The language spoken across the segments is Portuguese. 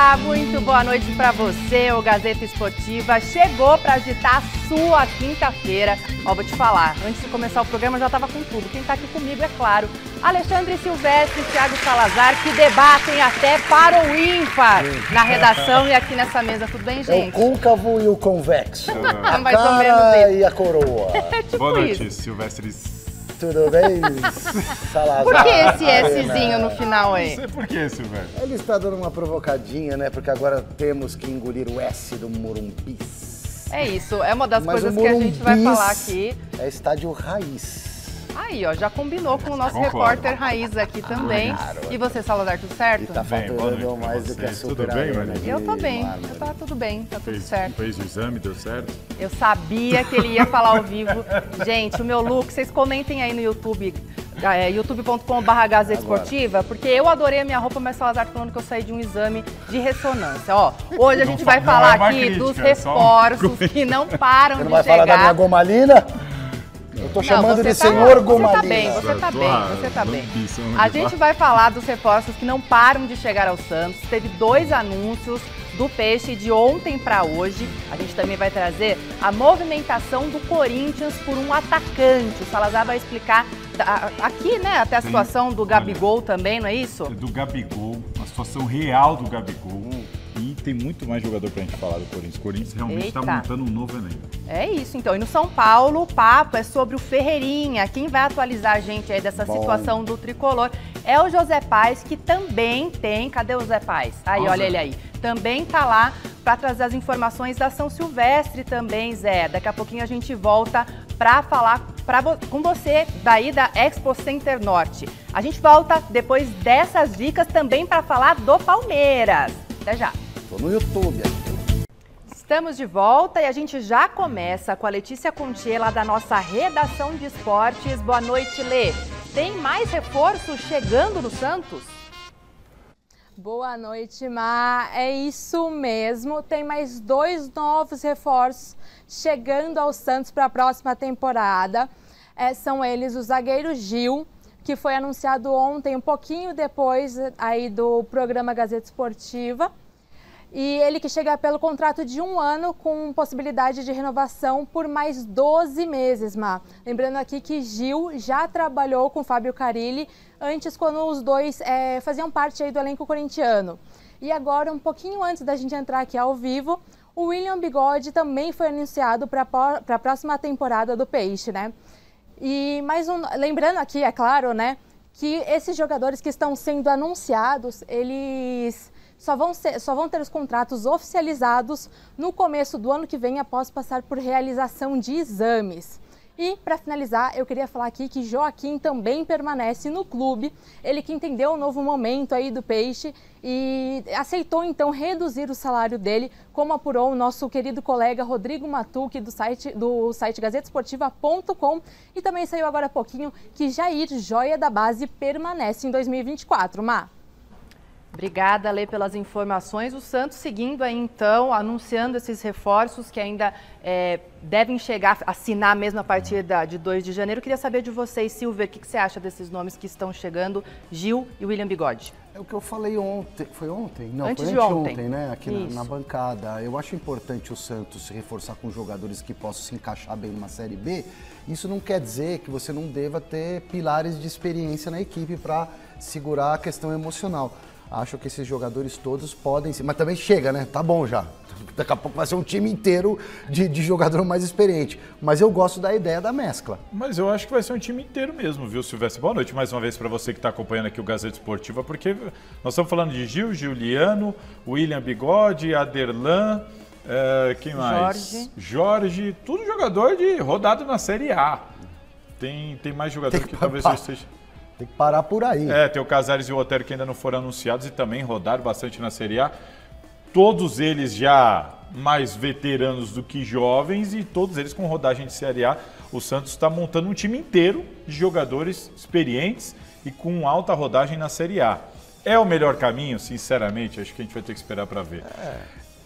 Olá, muito boa noite para você. O Gazeta Esportiva chegou para agitar a sua quinta-feira. Ó, vou te falar, antes de começar o programa eu já estava com tudo. Quem está aqui comigo, é claro, Alexandre Silvestre e Thiago Salazar, que debatem até para o ímpar na redação e aqui nessa mesa. Tudo bem, gente? É o côncavo e o convexo. A Mais ou menos e a coroa. É tipo boa noite, isso. Silvestre. Tudo bem, Salazar? Por que esse Szinho no final aí? Não sei por que, Silvestre. Ele está dando uma provocadinha, né? Porque agora temos que engolir o S do Morumbis. É isso, é uma das Mas coisas o que a gente vai Morumbis falar aqui. É estádio raiz. Aí, ó, já combinou com o nosso Concordo. repórter Raiz aqui também. Claro. E você, Salazar, tudo certo? E tá Bem, boa faturando noite pra mais do que a vocês. Super Tudo bem, Arena Maria? de Eu tô bem, mármore. tá tudo bem, tá tudo certo. Fez o exame, deu certo? Eu sabia que ele ia falar ao vivo. Gente, o meu look, vocês comentem aí no YouTube, youtube.com/Gazeta Esportiva, porque eu adorei a minha roupa, mas Salazar tá falando que eu saí de um exame de ressonância. Ó, hoje a gente vai falar uma aqui crítica, dos é só reforços que não param Você de não vai chegar. falar da minha gomalina? Eu tô chamando de senhor gomalina. Você tá bem, você tá bem. Lambição, A gente vai falar dos reforços que não param de chegar ao Santos. Teve 2 anúncios do Peixe de ontem para hoje. A gente também vai trazer a movimentação do Corinthians por um atacante. O Salazar vai explicar aqui, né, até a situação do Gabigol também, não é isso? Do Gabigol, a situação real do Gabigol. E tem muito mais jogador pra gente falar do Corinthians. O Corinthians realmente tá Eita. montando um novo elenco. É isso, então. E no São Paulo, o papo é sobre o Ferreirinha. Quem vai atualizar a gente aí dessa situação do tricolor é o José Paes, que também tem... Cadê o José Paes? Aí, olha ele aí. Também tá lá para trazer as informações da São Silvestre também, Zé. Daqui a pouquinho a gente volta para falar com você daí da Expo Center Norte. A gente volta depois dessas dicas também para falar do Palmeiras. Até já. Tô no YouTube aqui. Estamos de volta e a gente já começa com a Letícia Contier, lá da nossa redação de esportes. Boa noite, Lê. Tem mais reforços chegando no Santos? Boa noite, Má. É isso mesmo. Tem mais 2 novos reforços chegando ao Santos para a próxima temporada. São eles o zagueiro Gil, que foi anunciado ontem, um pouquinho depois aí do programa Gazeta Esportiva. E ele que chega pelo contrato de 1 ano com possibilidade de renovação por mais 12 meses, Má. Lembrando aqui que Gil já trabalhou com Fábio Carille antes, quando os dois faziam parte aí do elenco corintiano. E agora, um pouquinho antes da gente entrar aqui ao vivo, o William Bigode também foi anunciado para a próxima temporada do Peixe, né? E lembrando aqui, é claro, né, que esses jogadores que estão sendo anunciados, eles só vão ter os contratos oficializados no começo do ano que vem, após passar por realização de exames. E, para finalizar, eu queria falar aqui que Joaquim também permanece no clube. Ele que entendeu o novo momento aí do Peixe e aceitou, então, reduzir o salário dele, como apurou o nosso querido colega Rodrigo Matucci, do site gazetesportiva.com. E também saiu agora há pouquinho que Jair, joia da base, permanece em 2024. Má. Obrigada, Lê, pelas informações. O Santos seguindo aí, então, anunciando esses reforços que ainda devem chegar, assinar mesmo a partir de 2 de janeiro. Eu queria saber de vocês, Silver, o que você acha desses nomes que estão chegando, Gil e William Bigode? É o que eu falei ontem. Foi ontem? Não, Antes foi de anteontem, né? Aqui Isso. na bancada. Eu acho importante o Santos se reforçar com jogadores que possam se encaixar bem numa Série B. Isso não quer dizer que você não deva ter pilares de experiência na equipe para segurar a questão emocional. Acho que esses jogadores todos podem ser, mas também chega, né? Tá bom já. Daqui a pouco vai ser um time inteiro de jogador mais experiente. Mas eu gosto da ideia da mescla. Mas eu acho que vai ser um time inteiro mesmo, viu, Silvestre? Boa noite mais uma vez para você que está acompanhando aqui o Gazeta Esportiva, porque nós estamos falando de Gil, Juliano, William Bigode, Aderlan, quem mais? Jorge, tudo jogador de rodado na Série A. Tem mais jogador que talvez eu esteja... Tem que parar por aí. Tem o Casares e o Otero que ainda não foram anunciados e também rodaram bastante na Série A. Todos eles já mais veteranos do que jovens e todos eles com rodagem de Série A. O Santos está montando um time inteiro de jogadores experientes e com alta rodagem na Série A. É o melhor caminho? Sinceramente, acho que a gente vai ter que esperar para ver.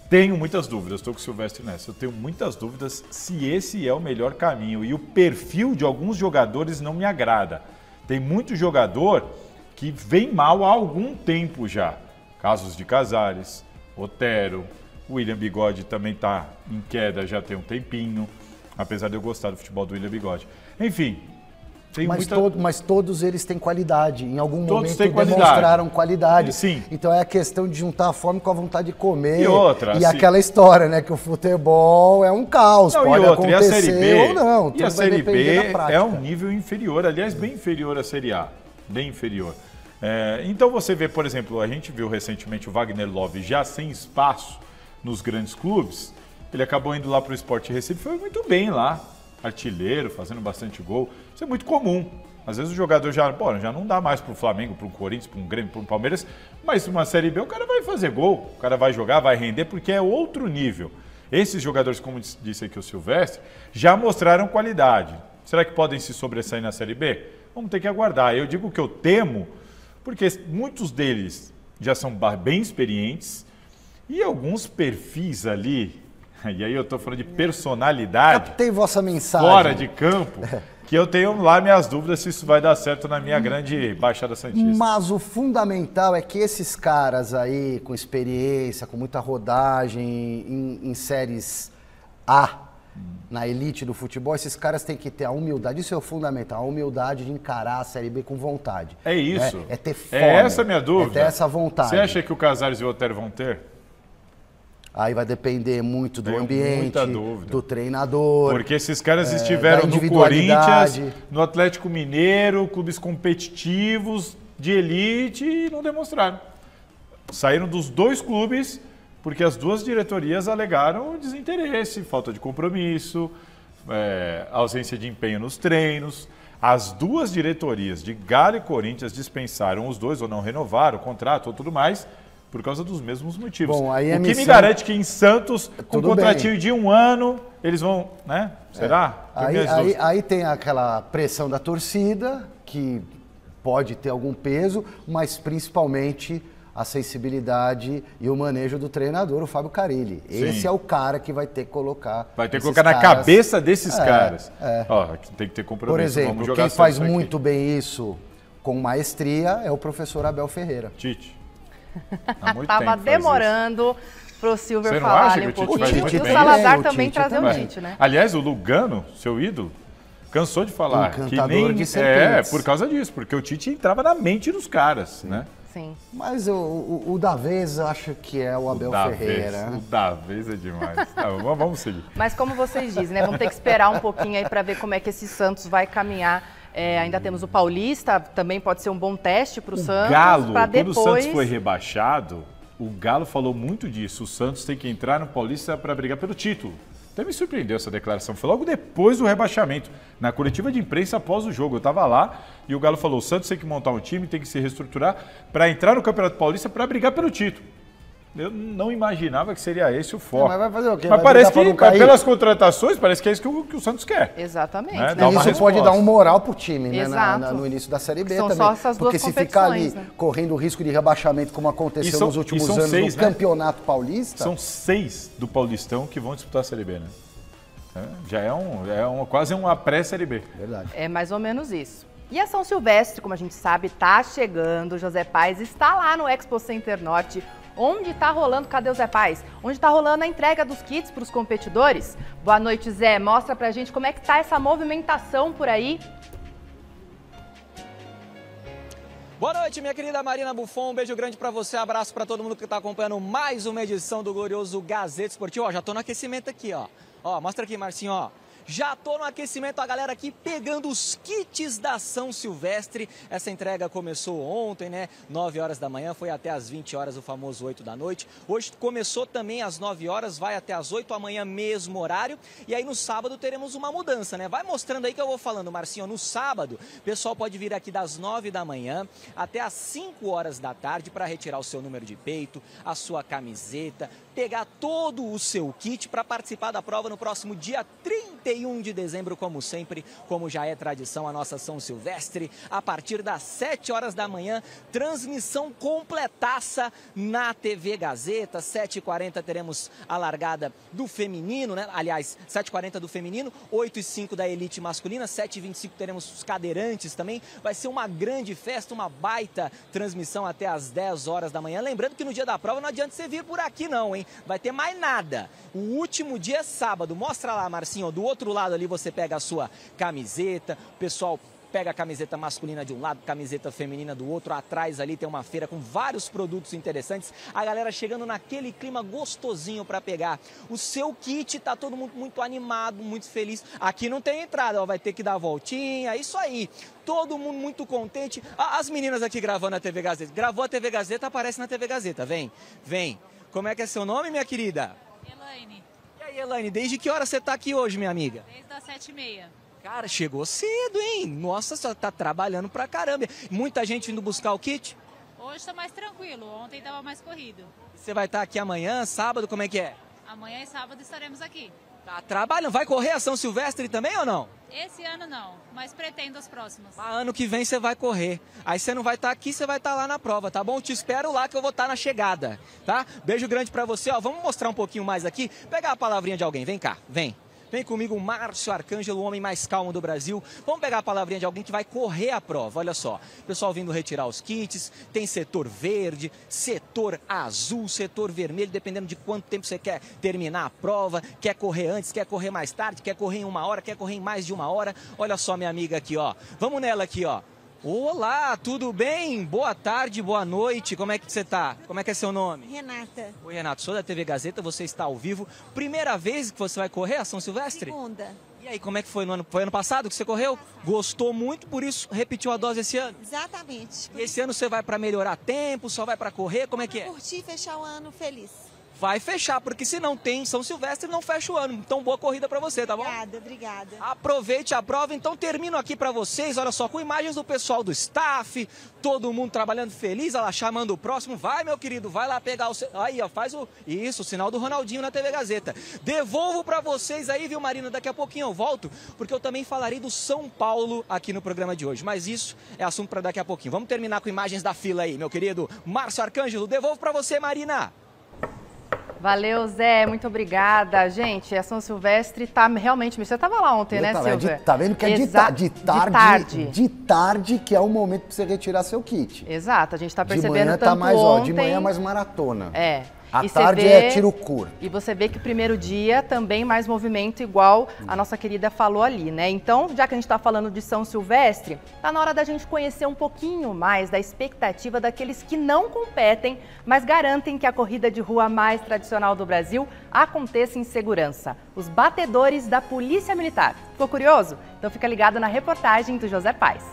Tenho muitas dúvidas, estou com o Silvestre nessa. Eu tenho muitas dúvidas se esse é o melhor caminho. E o perfil de alguns jogadores não me agrada. Tem muito jogador que vem mal há algum tempo já. Casos de Casares, Otero, o William Bigode também está em queda já tem um tempinho, apesar de eu gostar do futebol do William Bigode. Enfim, tem mas todos eles têm qualidade, em algum todos momento demonstraram qualidade. Sim. Então é a questão de juntar a fome com a vontade de comer. E outra, e aquela história, né, que o futebol é um caos, não, pode acontecer e a Série B, ou não. E a Série B é um nível inferior, aliás, bem inferior à Série A, bem inferior. Então você vê, por exemplo, a gente viu recentemente o Wagner Love já sem espaço nos grandes clubes, ele acabou indo lá para o Sport Recife, foi muito bem lá, artilheiro, fazendo bastante gol. Isso é muito comum. Às vezes o jogador já não dá mais para o Flamengo, para o Corinthians, para um Grêmio, para o Palmeiras, mas uma Série B o cara vai fazer gol, o cara vai jogar, vai render, porque é outro nível. Esses jogadores, como disse aqui o Silvestre, já mostraram qualidade. Será que podem se sobressair na Série B? Vamos ter que aguardar. Eu digo que eu temo, porque muitos deles já são bem experientes e alguns perfis ali, e aí eu estou falando de personalidade, captei vossa mensagem fora de campo, que eu tenho lá minhas dúvidas se isso vai dar certo na minha grande Baixada Santista. Mas o fundamental é que esses caras aí, com experiência, com muita rodagem em séries A, na elite do futebol, esses caras têm que ter a humildade, isso é o fundamental, a humildade de encarar a Série B com vontade. É isso. É ter fome. É essa a minha dúvida. É ter essa vontade. Você acha que o Casares e o Otero vão ter? Aí vai depender muito do ambiente, do treinador. Porque esses caras estiveram no Corinthians, no Atlético Mineiro, clubes competitivos, de elite, e não demonstraram. Saíram dos dois clubes porque as duas diretorias alegaram desinteresse, falta de compromisso, ausência de empenho nos treinos. As duas diretorias de Galo e Corinthians dispensaram os dois ou não renovaram o contrato ou tudo mais, por causa dos mesmos motivos. Bom, aí o que me garante que em Santos, com um contratinho de 1 ano, eles vão, né? Será? Aí tem aquela pressão da torcida, que pode ter algum peso, mas principalmente a sensibilidade e o manejo do treinador, o Fábio Carille. Sim. Esse é o cara que vai ter que colocar. Vai ter que colocar na cabeça desses caras. Ó, tem que ter compromisso. Por exemplo, quem faz muito bem isso com maestria é o professor Abel Ferreira. Tite. Tava demorando pro Silver falar falar ali um o Tite pouquinho. faz E muito o bem. Salazar também trazer o Tite, né? Aliás, o Lugano, seu ídolo, cansou de falar que nem de serpentes. por causa disso, porque o Tite entrava na mente dos caras, né? Sim. Mas o Davez acho que é o Abel Ferreira. O Davez é demais. Não, vamos seguir. Mas como vocês dizem, né? Vamos ter que esperar um pouquinho aí para ver como é que esse Santos vai caminhar. Ainda temos o Paulista, também pode ser um bom teste para o Santos. Galo, depois... quando o Santos foi rebaixado, o Galo falou muito disso. O Santos tem que entrar no Paulista para brigar pelo título. Até me surpreendeu essa declaração. Foi logo depois do rebaixamento, na coletiva de imprensa após o jogo. Eu estava lá e o Galo falou: o Santos tem que montar um time, tem que se reestruturar para entrar no Campeonato Paulista para brigar pelo título. Eu não imaginava que seria esse o foco. Mas vai fazer o quê? Mas parece que, pelas contratações, parece que é isso que o Santos quer. Exatamente. Né? E isso pode dar um moral pro time, né? Exato. No início da Série B São também. só essas duas porque se ficar ali né? correndo o risco de rebaixamento, como aconteceu nos últimos anos no Campeonato Paulista... São 6 do Paulistão que vão disputar a Série B, né? Já é quase uma pré-Série B. Verdade. É mais ou menos isso. E a São Silvestre, como a gente sabe, tá chegando. O José Paes está lá no Expo Center Norte. Onde está rolando, cadê o Zé Paes? Onde está rolando a entrega dos kits para os competidores? Boa noite, Zé. Mostra pra gente como é que tá essa movimentação por aí. Boa noite, minha querida Marina Buffon. Um beijo grande para você, abraço para todo mundo que está acompanhando mais uma edição do glorioso Gazeta Esportivo. Ó, já tô no aquecimento aqui, ó. Ó, mostra aqui, Marcinho, ó. Já tô no aquecimento, a galera aqui pegando os kits da São Silvestre. Essa entrega começou ontem, né? 9 horas da manhã, foi até às 20 horas, o famoso 8 da noite. Hoje começou também às 9 horas, vai até às 8 amanhã, mesmo horário. E aí no sábado teremos uma mudança, né? Vai mostrando aí que eu vou falando, Marcinho. No sábado, o pessoal pode vir aqui das 9 da manhã até às 5 horas da tarde para retirar o seu número de peito, a sua camiseta, pegar todo o seu kit para participar da prova no próximo dia 30 31 de dezembro, como sempre, como já é tradição, a nossa São Silvestre, a partir das 7 horas da manhã, transmissão completaça na TV Gazeta. 7h40 teremos a largada do feminino, né? Aliás, 7h40 do feminino, 8h05 da elite masculina, 7h25 teremos os cadeirantes também. Vai ser uma grande festa, uma baita transmissão até às 10 horas da manhã. Lembrando que no dia da prova não adianta você vir por aqui não, hein? Vai ter mais nada. O último dia é sábado. Mostra lá, Marcinho, do outro lado ali você pega a sua camiseta, o pessoal pega a camiseta masculina de um lado, camiseta feminina do outro. Atrás ali tem uma feira com vários produtos interessantes. A galera chegando naquele clima gostosinho para pegar o seu kit. Tá todo mundo muito animado, muito feliz. Aqui não tem entrada, ó, vai ter que dar a voltinha, isso aí. Todo mundo muito contente. As meninas aqui gravando a TV Gazeta. Gravou a TV Gazeta, aparece na TV Gazeta. Vem, vem. Como é que é seu nome, minha querida? Elaine. E aí, Elaine, desde que hora você tá aqui hoje, minha amiga? Desde as 7h30. Cara, chegou cedo, hein? Nossa, você tá trabalhando pra caramba. Muita gente indo buscar o kit? Hoje tá mais tranquilo, ontem tava mais corrido. Você vai estar aqui amanhã, sábado, como é que é? Amanhã e sábado estaremos aqui. Tá trabalhando. Vai correr a São Silvestre também ou não? Esse ano não, mas pretendo as próximas. Ano que vem você vai correr. Aí você não vai estar aqui, você vai estar lá na prova, tá bom? Te espero lá que eu vou estar na chegada, tá? Beijo grande pra você, ó. Vamos mostrar um pouquinho mais aqui. Pegar a palavrinha de alguém, vem cá, vem. Vem comigo o Márcio Arcângelo, o homem mais calmo do Brasil. Vamos pegar a palavrinha de alguém que vai correr a prova. Olha só, pessoal vindo retirar os kits. Tem setor verde, setor azul, setor vermelho, dependendo de quanto tempo você quer terminar a prova. Quer correr antes, quer correr mais tarde, quer correr em 1 hora, quer correr em mais de 1 hora. Olha só minha amiga aqui, ó. Vamos nela aqui, ó. Olá, tudo bem? Boa tarde, boa noite. Como é que você tá? Como é que é seu nome? Renata. Oi, Renato. Sou da TV Gazeta, você está ao vivo. Primeira vez que você vai correr a São Silvestre? Segunda. E aí, como é que foi no ano? Foi ano passado que você correu? Gostou muito, por isso repetiu a dose esse ano? Exatamente. E esse ano você vai para melhorar tempo, só vai para correr? Como é que é? Curtir e fechar o ano feliz. Vai fechar, porque se não tem São Silvestre, não fecha o ano. Então, boa corrida para você, tá bom? Obrigada, obrigada. Aproveite a prova. Então, termino aqui para vocês, olha só, com imagens do pessoal do staff, todo mundo trabalhando feliz, olha lá, chamando o próximo. Vai, meu querido, vai lá pegar o... Aí, ó, faz o... Isso, o sinal do Ronaldinho na TV Gazeta. Devolvo para vocês aí, viu, Marina? Daqui a pouquinho eu volto, porque eu também falarei do São Paulo aqui no programa de hoje. Mas isso é assunto para daqui a pouquinho. Vamos terminar com imagens da fila aí, meu querido Márcio Arcângelo. Devolvo para você, Marina. Valeu, Zé, muito obrigada. Gente, a São Silvestre tá realmente... Você estava lá ontem, né, Silvia? Tá vendo que é de tarde que é o momento para você retirar seu kit. Exato, a gente tá percebendo de manhã tanto tá mais, ontem... ó, de manhã é mais maratona. É. À tarde é tiro curto. E você vê que o primeiro dia também mais movimento, igual a nossa querida falou ali, né? Então, já que a gente está falando de São Silvestre, tá na hora da gente conhecer um pouquinho mais da expectativa daqueles que não competem, mas garantem que a corrida de rua mais tradicional do Brasil aconteça em segurança. Os batedores da Polícia Militar. Ficou curioso? Então fica ligado na reportagem do José Paes.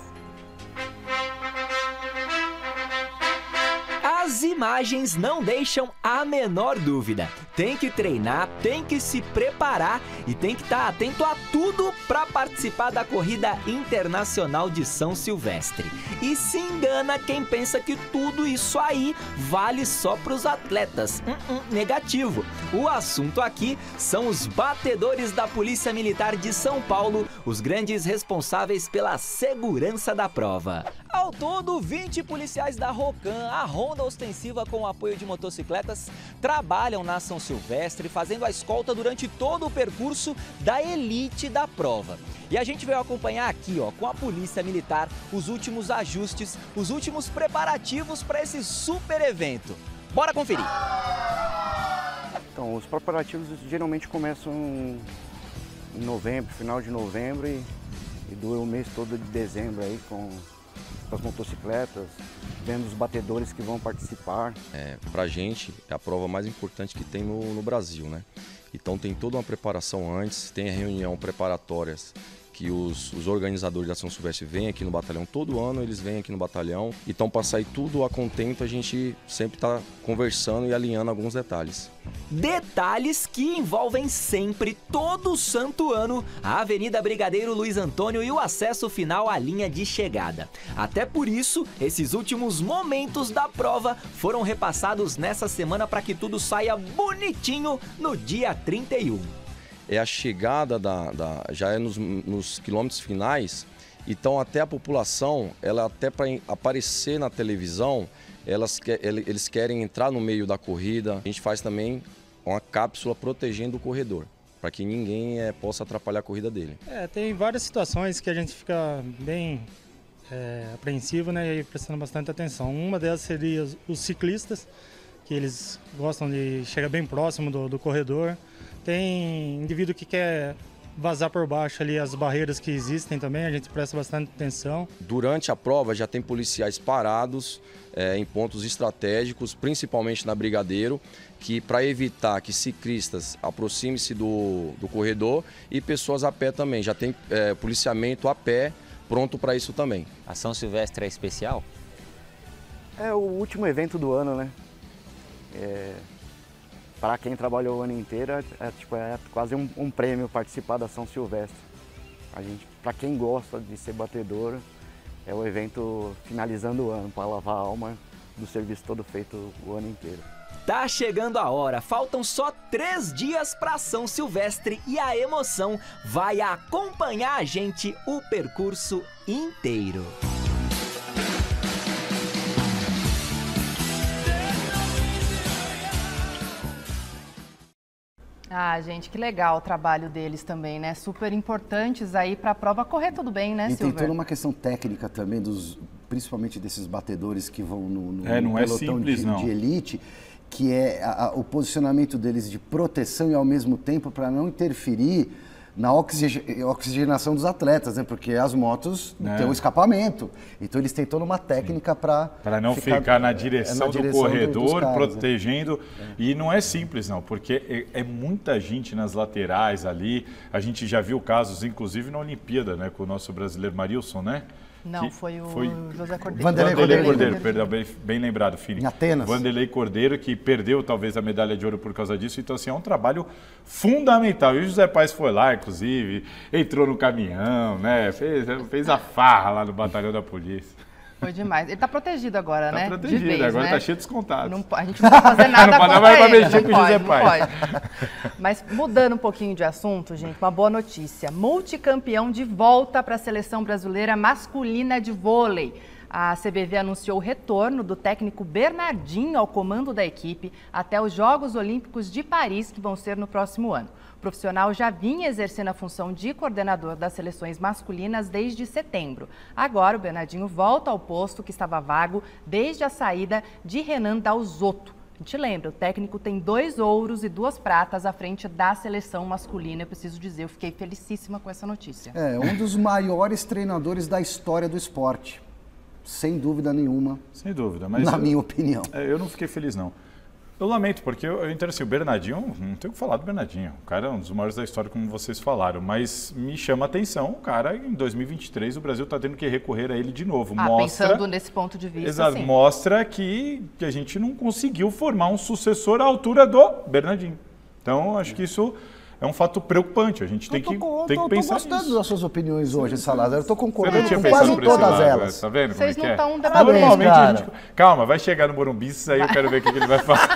As imagens não deixam a menor dúvida. Tem que treinar, tem que se preparar e tem que estar atento a tudo para participar da Corrida Internacional de São Silvestre. E se engana quem pensa que tudo isso aí vale só para os atletas. Negativo. O assunto aqui são os batedores da Polícia Militar de São Paulo, os grandes responsáveis pela segurança da prova. Ao todo, 20 policiais da Rocan, a ronda ostensiva com o apoio de motocicletas, trabalham na São Silvestre, fazendo a escolta durante todo o percurso da elite da prova. E a gente veio acompanhar aqui, ó, com a Polícia Militar, os últimos ajustes, os últimos preparativos para esse super evento. Bora conferir! Então, os preparativos geralmente começam em novembro, final de novembro e duram o mês todo de dezembro aí com as motocicletas, vendo os batedores que vão participar. Pra gente é a prova mais importante que tem no Brasil, né? Então tem toda uma preparação antes, tem a reunião preparatórias que os organizadores da São Silvestre vêm aqui no batalhão, todo ano eles vêm aqui no batalhão. Então para sair tudo a contento a gente sempre está conversando e alinhando alguns detalhes. Detalhes que envolvem sempre, todo santo ano, a Avenida Brigadeiro Luiz Antônio e o acesso final à linha de chegada. Até por isso, esses últimos momentos da prova foram repassados nessa semana para que tudo saia bonitinho no dia 31. é a chegada já é nos quilômetros finais. Então até a população, ela até para aparecer na televisão, eles querem entrar no meio da corrida. A gente faz também uma cápsula protegendo o corredor, para que ninguém possa atrapalhar a corrida dele. Tem várias situações que a gente fica bem apreensivo, né, e prestando bastante atenção. Uma delas seria os ciclistas, que eles gostam de chegar bem próximo do corredor. Tem indivíduo que quer vazar por baixo ali as barreiras que existem também, a gente presta bastante atenção. Durante a prova já tem policiais parados em pontos estratégicos, principalmente na Brigadeiro, que para evitar que ciclistas aproximem-se do corredor e pessoas a pé também. Já tem policiamento a pé pronto para isso também. A São Silvestre é especial? É o último evento do ano, né? Para quem trabalhou o ano inteiro, é quase um prêmio participar da São Silvestre. Para quem gosta de ser batedor, é o evento finalizando o ano, para lavar a alma do serviço todo feito o ano inteiro. Tá chegando a hora, faltam só 3 dias para São Silvestre e a emoção vai acompanhar a gente o percurso inteiro. Ah, gente, que legal o trabalho deles também, né? Super importantes aí para a prova correr tudo bem, né, Silver? E tem toda uma questão técnica também, principalmente desses batedores que vão no pelotão de elite, que é o posicionamento deles de proteção e ao mesmo tempo para não interferir na oxigenação dos atletas, né? Porque as motos têm um escapamento. Então eles têm toda uma técnica para não ficar na direção do corredor, caras, protegendo. Né? E não é simples, não, porque é muita gente nas laterais ali. A gente já viu casos, inclusive na Olimpíada, né? Com o nosso brasileiro Marilson, né? Não, foi José Cordeiro. Vanderlei Cordeiro, perdão, bem lembrado, Fini. Em Atenas. Vanderlei Cordeiro, que perdeu talvez a medalha de ouro por causa disso. Então, assim, é um trabalho fundamental. E o José Paes foi lá, inclusive, entrou no caminhão, né? Fez a farra lá no batalhão da polícia. Foi demais. Ele tá protegido agora, né? Tá protegido, de vez, agora né? Tá cheio de descontados. A gente não pode fazer nada contra ele. Mexer com o José Paes. Mas mudando um pouquinho de assunto, gente, uma boa notícia. Multicampeão de volta para a seleção brasileira masculina de vôlei. A CBV anunciou o retorno do técnico Bernardinho ao comando da equipe até os Jogos Olímpicos de Paris, que vão ser no próximo ano. O profissional já vinha exercendo a função de coordenador das seleções masculinas desde setembro. Agora, o Bernardinho volta ao posto que estava vago desde a saída de Renan Dalzotto. A gente lembra, o técnico tem 2 ouros e 2 pratas à frente da seleção masculina. Eu preciso dizer, eu fiquei felicíssima com essa notícia. É um dos maiores treinadores da história do esporte. Sem dúvida nenhuma. Sem dúvida, mas na minha opinião. Eu não fiquei feliz, não. Eu lamento, porque eu entendo assim, o Bernardinho, não tenho o que falar do Bernardinho. O cara é um dos maiores da história, como vocês falaram. Mas me chama a atenção, o cara, em 2023, o Brasil está tendo que recorrer a ele de novo. Pensando nesse ponto de vista, exato, sim. Mostra que a gente não conseguiu formar um sucessor à altura do Bernardinho. Então, acho que isso é um fato preocupante. A gente tem que pensar nisso. Eu tô gostando das suas opiniões hoje, Salazar. Eu tô concordando com quase todas elas. Tá vendo Vocês como não estão debatendo. Normalmente a gente... Calma, vai chegar no Morumbi, aí eu quero ver o que ele vai falar.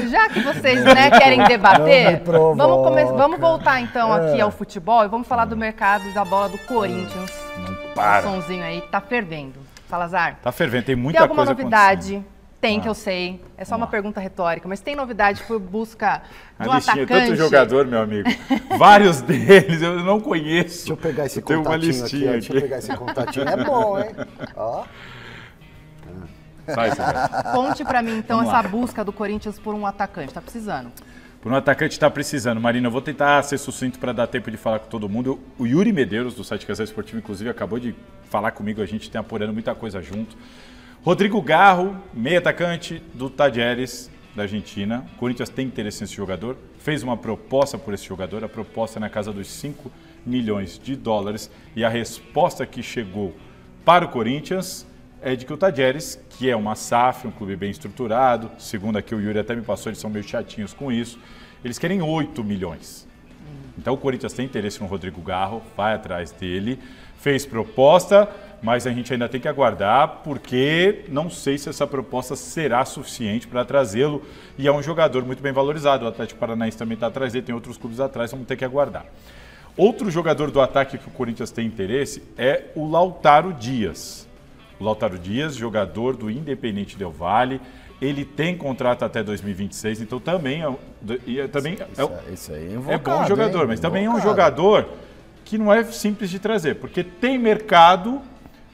Já que vocês querem debater, vamos voltar então aqui ao futebol e vamos falar do mercado da bola do Corinthians. Não para. O sonzinho aí tá fervendo. Salazar. Tá fervendo, tem muita coisa acontecendo. Tem alguma novidade? Tem, que eu sei. É só uma pergunta retórica, mas tem novidade por busca do atacante? Tanto jogador, meu amigo. Vários deles eu não conheço. Deixa eu pegar esse contatinho aqui. Deixa eu pegar esse contatinho. É bom, hein? Ó. Conte pra mim, então, essa busca do Corinthians por um atacante. Tá precisando? Por um atacante tá precisando. Marina, eu vou tentar ser sucinto para dar tempo de falar com todo mundo. O Yuri Medeiros, do site Casal Esportivo, inclusive, acabou de falar comigo. A gente tem apurando muita coisa junto. Rodrigo Garro, meio atacante do Talleres, da Argentina. O Corinthians tem interesse nesse jogador, fez uma proposta por esse jogador, a proposta é na casa dos 5 milhões de dólares. E a resposta que chegou para o Corinthians é de que o Talleres, que é uma SAF, um clube bem estruturado, segundo aqui o Yuri até me passou, eles são meio chatinhos com isso, eles querem 8 milhões. Então o Corinthians tem interesse no Rodrigo Garro, vai atrás dele, fez proposta, mas a gente ainda tem que aguardar, porque não sei se essa proposta será suficiente para trazê-lo, e é um jogador muito bem valorizado, o Atlético Paranaense também está atrás dele, tem outros clubes atrás, vamos ter que aguardar. Outro jogador do ataque que o Corinthians tem interesse é o Lautaro Dias. O Lautaro Dias, jogador do Independente Del Valle, ele tem contrato até 2026, então também Isso aí é bom jogador, mas também é um jogador que não é simples de trazer, porque tem mercado,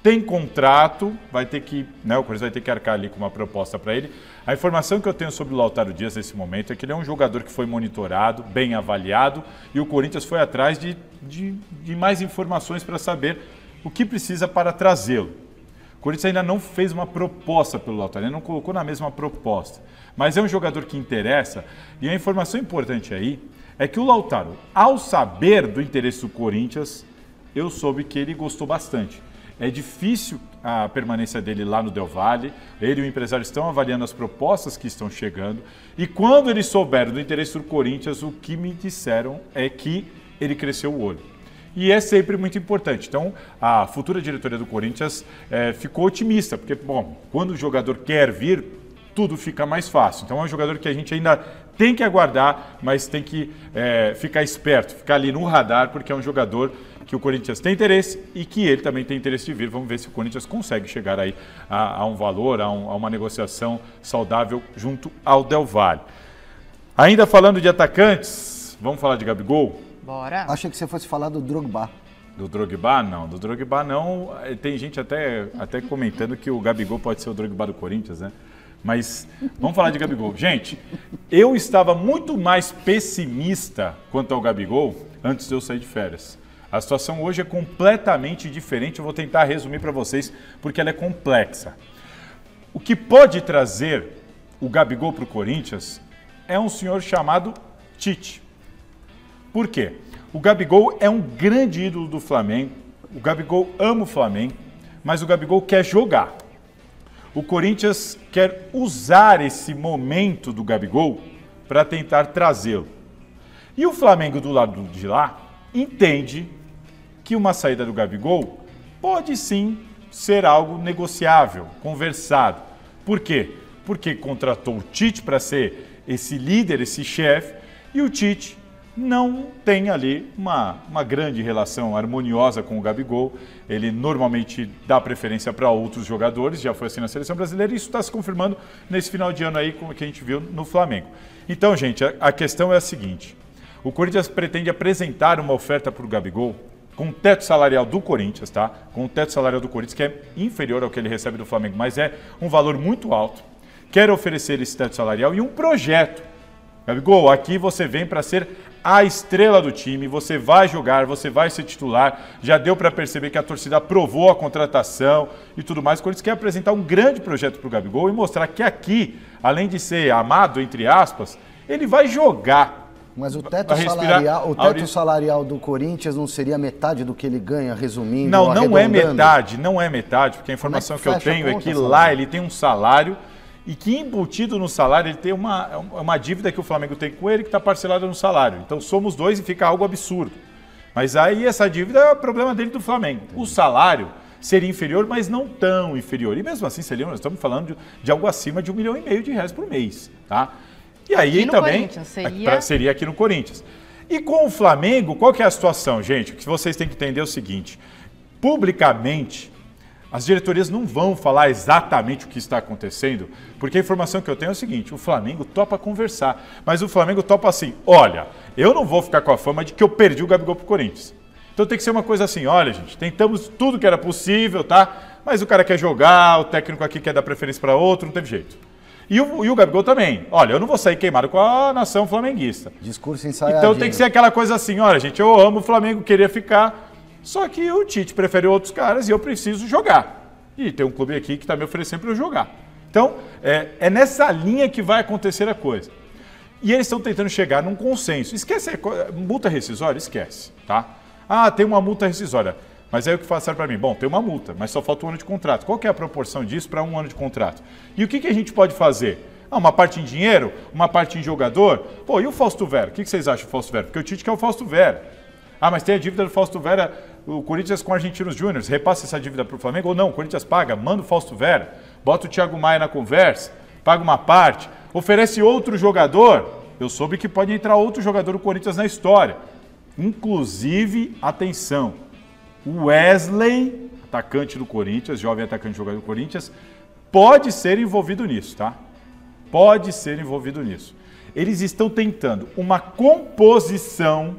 tem contrato, vai ter que, né, o Corinthians vai ter que arcar ali com uma proposta para ele. A informação que eu tenho sobre o Lautaro Dias nesse momento é que ele é um jogador que foi monitorado, bem avaliado, e o Corinthians foi atrás de mais informações para saber o que precisa para trazê-lo. O Corinthians ainda não fez uma proposta pelo Lautaro, ele não colocou na mesma proposta, mas é um jogador que interessa, e a informação importante aí é que o Lautaro, ao saber do interesse do Corinthians, eu soube que ele gostou bastante. É difícil a permanência dele lá no Del Valle, ele e o empresário estão avaliando as propostas que estão chegando, e quando eles souberam do interesse do Corinthians, o que me disseram é que ele cresceu o olho. E é sempre muito importante. Então, a futura diretoria do Corinthians ficou otimista, porque, bom, quando o jogador quer vir, tudo fica mais fácil. Então, é um jogador que a gente ainda tem que aguardar, mas tem que ficar esperto, ficar ali no radar, porque é um jogador que o Corinthians tem interesse e que ele também tem interesse de vir. Vamos ver se o Corinthians consegue chegar aí a um valor, a uma negociação saudável junto ao Del Valle. Ainda falando de atacantes, vamos falar de Gabigol? Bora. Achei que você fosse falar do Drogba. Do Drogba, não. Do Drogba, não. Tem gente até comentando que o Gabigol pode ser o Drogba do Corinthians, né? Mas vamos falar de Gabigol. Gente, eu estava muito mais pessimista quanto ao Gabigol antes de eu sair de férias. A situação hoje é completamente diferente, eu vou tentar resumir para vocês, porque ela é complexa. O que pode trazer o Gabigol para o Corinthians é um senhor chamado Tite. Por quê? O Gabigol é um grande ídolo do Flamengo, o Gabigol ama o Flamengo, mas o Gabigol quer jogar. O Corinthians quer usar esse momento do Gabigol para tentar trazê-lo. E o Flamengo do lado de lá entende que uma saída do Gabigol pode sim ser algo negociável, conversado. Por quê? Porque contratou o Tite para ser esse líder, esse chefe, e o Tite não tem ali uma grande relação harmoniosa com o Gabigol. Ele normalmente dá preferência para outros jogadores, já foi assim na seleção brasileira, e isso está se confirmando nesse final de ano aí, como que a gente viu no Flamengo. Então, gente, a questão é a seguinte: o Corinthians pretende apresentar uma oferta para o Gabigol com o teto salarial do Corinthians, tá? Com o teto salarial do Corinthians, que é inferior ao que ele recebe do Flamengo, mas é um valor muito alto. Quer oferecer esse teto salarial e um projeto. Gabigol, aqui você vem para ser a estrela do time, você vai jogar, você vai ser titular. Já deu para perceber que a torcida aprovou a contratação e tudo mais. O Corinthians quer apresentar um grande projeto para o Gabigol e mostrar que aqui, além de ser amado, entre aspas, ele vai jogar. Mas o teto salarial do Corinthians não seria metade do que ele ganha, resumindo? Não, não é metade, porque a informação que eu tenho é que lá ele tem um salário e que embutido no salário ele tem uma dívida que o Flamengo tem com ele que está parcelada no salário. Então somos dois e fica algo absurdo. Mas aí essa dívida é o problema dele do Flamengo. O salário seria inferior, mas não tão inferior. E mesmo assim, nós estamos falando de algo acima de R$1,5 milhão por mês, tá? E aí aqui também seria aqui no Corinthians. E com o Flamengo, qual que é a situação, gente? O que vocês têm que entender é o seguinte: publicamente, as diretorias não vão falar exatamente o que está acontecendo, porque a informação que eu tenho é o seguinte: o Flamengo topa conversar, mas o Flamengo topa assim: olha, eu não vou ficar com a fama de que eu perdi o Gabigol pro Corinthians. Então tem que ser uma coisa assim: olha, gente, tentamos tudo que era possível, tá? Mas o cara quer jogar, o técnico aqui quer dar preferência para outro, não teve jeito. E o Gabigol também. Olha, eu não vou sair queimado com a nação flamenguista. Discurso ensaiadinho. Então tem que ser aquela coisa assim: olha, gente, eu amo o Flamengo, queria ficar, só que o Tite prefere outros caras e eu preciso jogar. E tem um clube aqui que está me oferecendo para eu jogar. Então, é nessa linha que vai acontecer a coisa. E eles estão tentando chegar num consenso. Esquece, multa rescisória? Esquece, tá? Ah, tem uma multa rescisória. Mas aí o que passaram para mim? Bom, tem uma multa, mas só falta um ano de contrato. Qual que é a proporção disso para um ano de contrato? E o que a gente pode fazer? Uma parte em dinheiro, uma parte em jogador? Pô, e o Fausto Vera? O que vocês acham do Fausto Vera? Porque o Tite quer o Fausto Vera. Ah, mas tem a dívida do Fausto Vera o Corinthians com Argentinos Júnior, repassa essa dívida para o Flamengo ou não? O Corinthians paga, manda o Fausto Vera, bota o Thiago Maia na conversa, paga uma parte, oferece outro jogador. Eu soube que pode entrar outro jogador do Corinthians na história. Inclusive, atenção, o Wesley, atacante do Corinthians, jovem atacante jogador do Corinthians, pode ser envolvido nisso, tá? Pode ser envolvido nisso. Eles estão tentando uma composição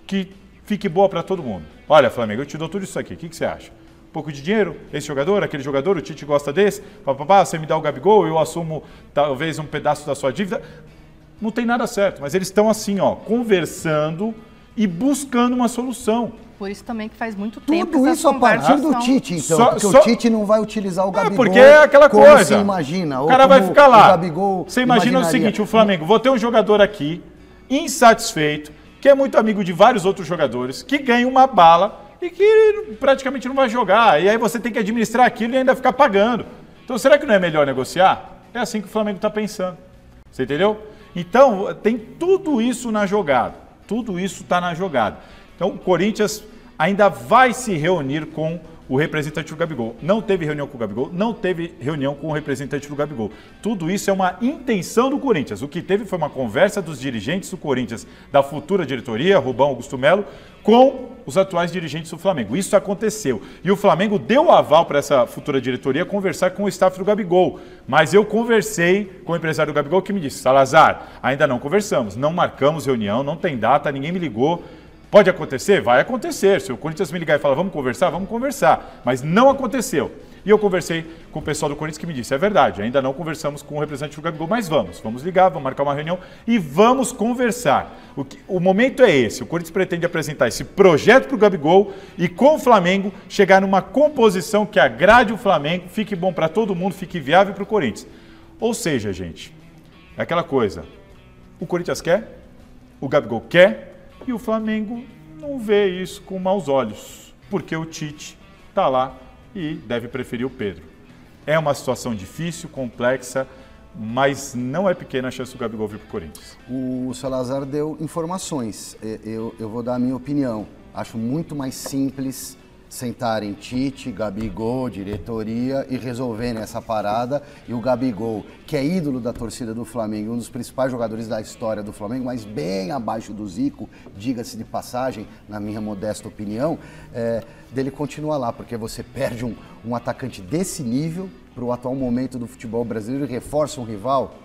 que fique boa para todo mundo. Olha, Flamengo, eu te dou tudo isso aqui. O que você acha? Um pouco de dinheiro? Esse jogador, aquele jogador, o Tite gosta desse? Papapá, você me dá o Gabigol, eu assumo talvez um pedaço da sua dívida. Não tem nada certo, mas eles estão assim, ó, conversando e buscando uma solução. Por isso também que faz muito tempo Tudo isso a partir do Tite, então, porque o Tite não vai utilizar o Gabigol porque é aquela como coisa. se imagina. O cara vai ficar lá. Você imagina imaginaria. o seguinte, o Flamengo, vou ter um jogador aqui, insatisfeito, que é muito amigo de vários outros jogadores, que ganha uma bala e que praticamente não vai jogar. E aí você tem que administrar aquilo e ainda ficar pagando. Então será que não é melhor negociar? É assim que o Flamengo está pensando. Você entendeu? Então tem tudo isso na jogada. Tudo isso está na jogada. Então o Corinthians ainda vai se reunir com o representante do Gabigol. Não teve reunião com o Gabigol, não teve reunião com o representante do Gabigol. Tudo isso é uma intenção do Corinthians. O que teve foi uma conversa dos dirigentes do Corinthians, da futura diretoria, Rubão, Augusto Melo, com os atuais dirigentes do Flamengo. Isso aconteceu. E o Flamengo deu o aval para essa futura diretoria conversar com o staff do Gabigol. Mas eu conversei com o empresário do Gabigol que me disse, Salazar, ainda não conversamos, não marcamos reunião, não tem data, ninguém me ligou. Pode acontecer? Vai acontecer. Se o Corinthians me ligar e falar, vamos conversar. Mas não aconteceu. E eu conversei com o pessoal do Corinthians que me disse, é verdade, ainda não conversamos com o representante do Gabigol, mas vamos ligar, vamos marcar uma reunião e vamos conversar. O momento é esse, o Corinthians pretende apresentar esse projeto para o Gabigol e com o Flamengo chegar numa composição que agrade o Flamengo, fique bom para todo mundo, fique viável para o Corinthians. Ou seja, gente, é aquela coisa, o Corinthians quer, o Gabigol quer, e o Flamengo não vê isso com maus olhos, porque o Tite está lá e deve preferir o Pedro. É uma situação difícil, complexa, mas não é pequena a chance do Gabigol vir para o Corinthians. O Salazar deu informações, eu vou dar a minha opinião. Acho muito mais simples sentarem Tite, Gabigol, diretoria e resolverem essa parada. E o Gabigol, que é ídolo da torcida do Flamengo, um dos principais jogadores da história do Flamengo, mas bem abaixo do Zico, diga-se de passagem, na minha modesta opinião, dele continuar lá, porque você perde um atacante desse nível para o atual momento do futebol brasileiro e reforça um rival.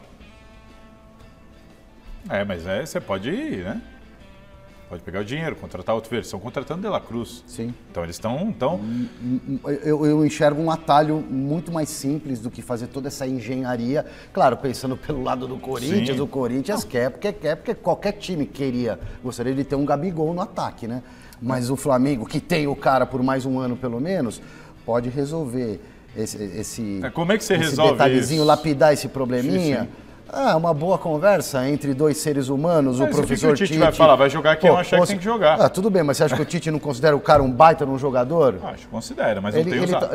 Mas você pode ir, né? Pode pegar o dinheiro, contratar outro. Estão contratando De La Cruz. Sim. Então eles estão... Eu enxergo um atalho muito mais simples do que fazer toda essa engenharia. Claro, pensando pelo lado do Corinthians, o Corinthians quer porque qualquer time gostaria de ter um Gabigol no ataque, né? Mas o Flamengo, que tem o cara por mais um ano pelo menos, pode resolver esse como é que você resolve detalhezinho, isso? Lapidar esse probleminha. Sim. Uma boa conversa entre dois seres humanos, o professor Tite... O Tite vai falar, vai jogar quem eu achar que tem que jogar. Tudo bem, mas você acha que o Tite não considera o cara um baita num jogador? Acho que considera, mas não tem usado.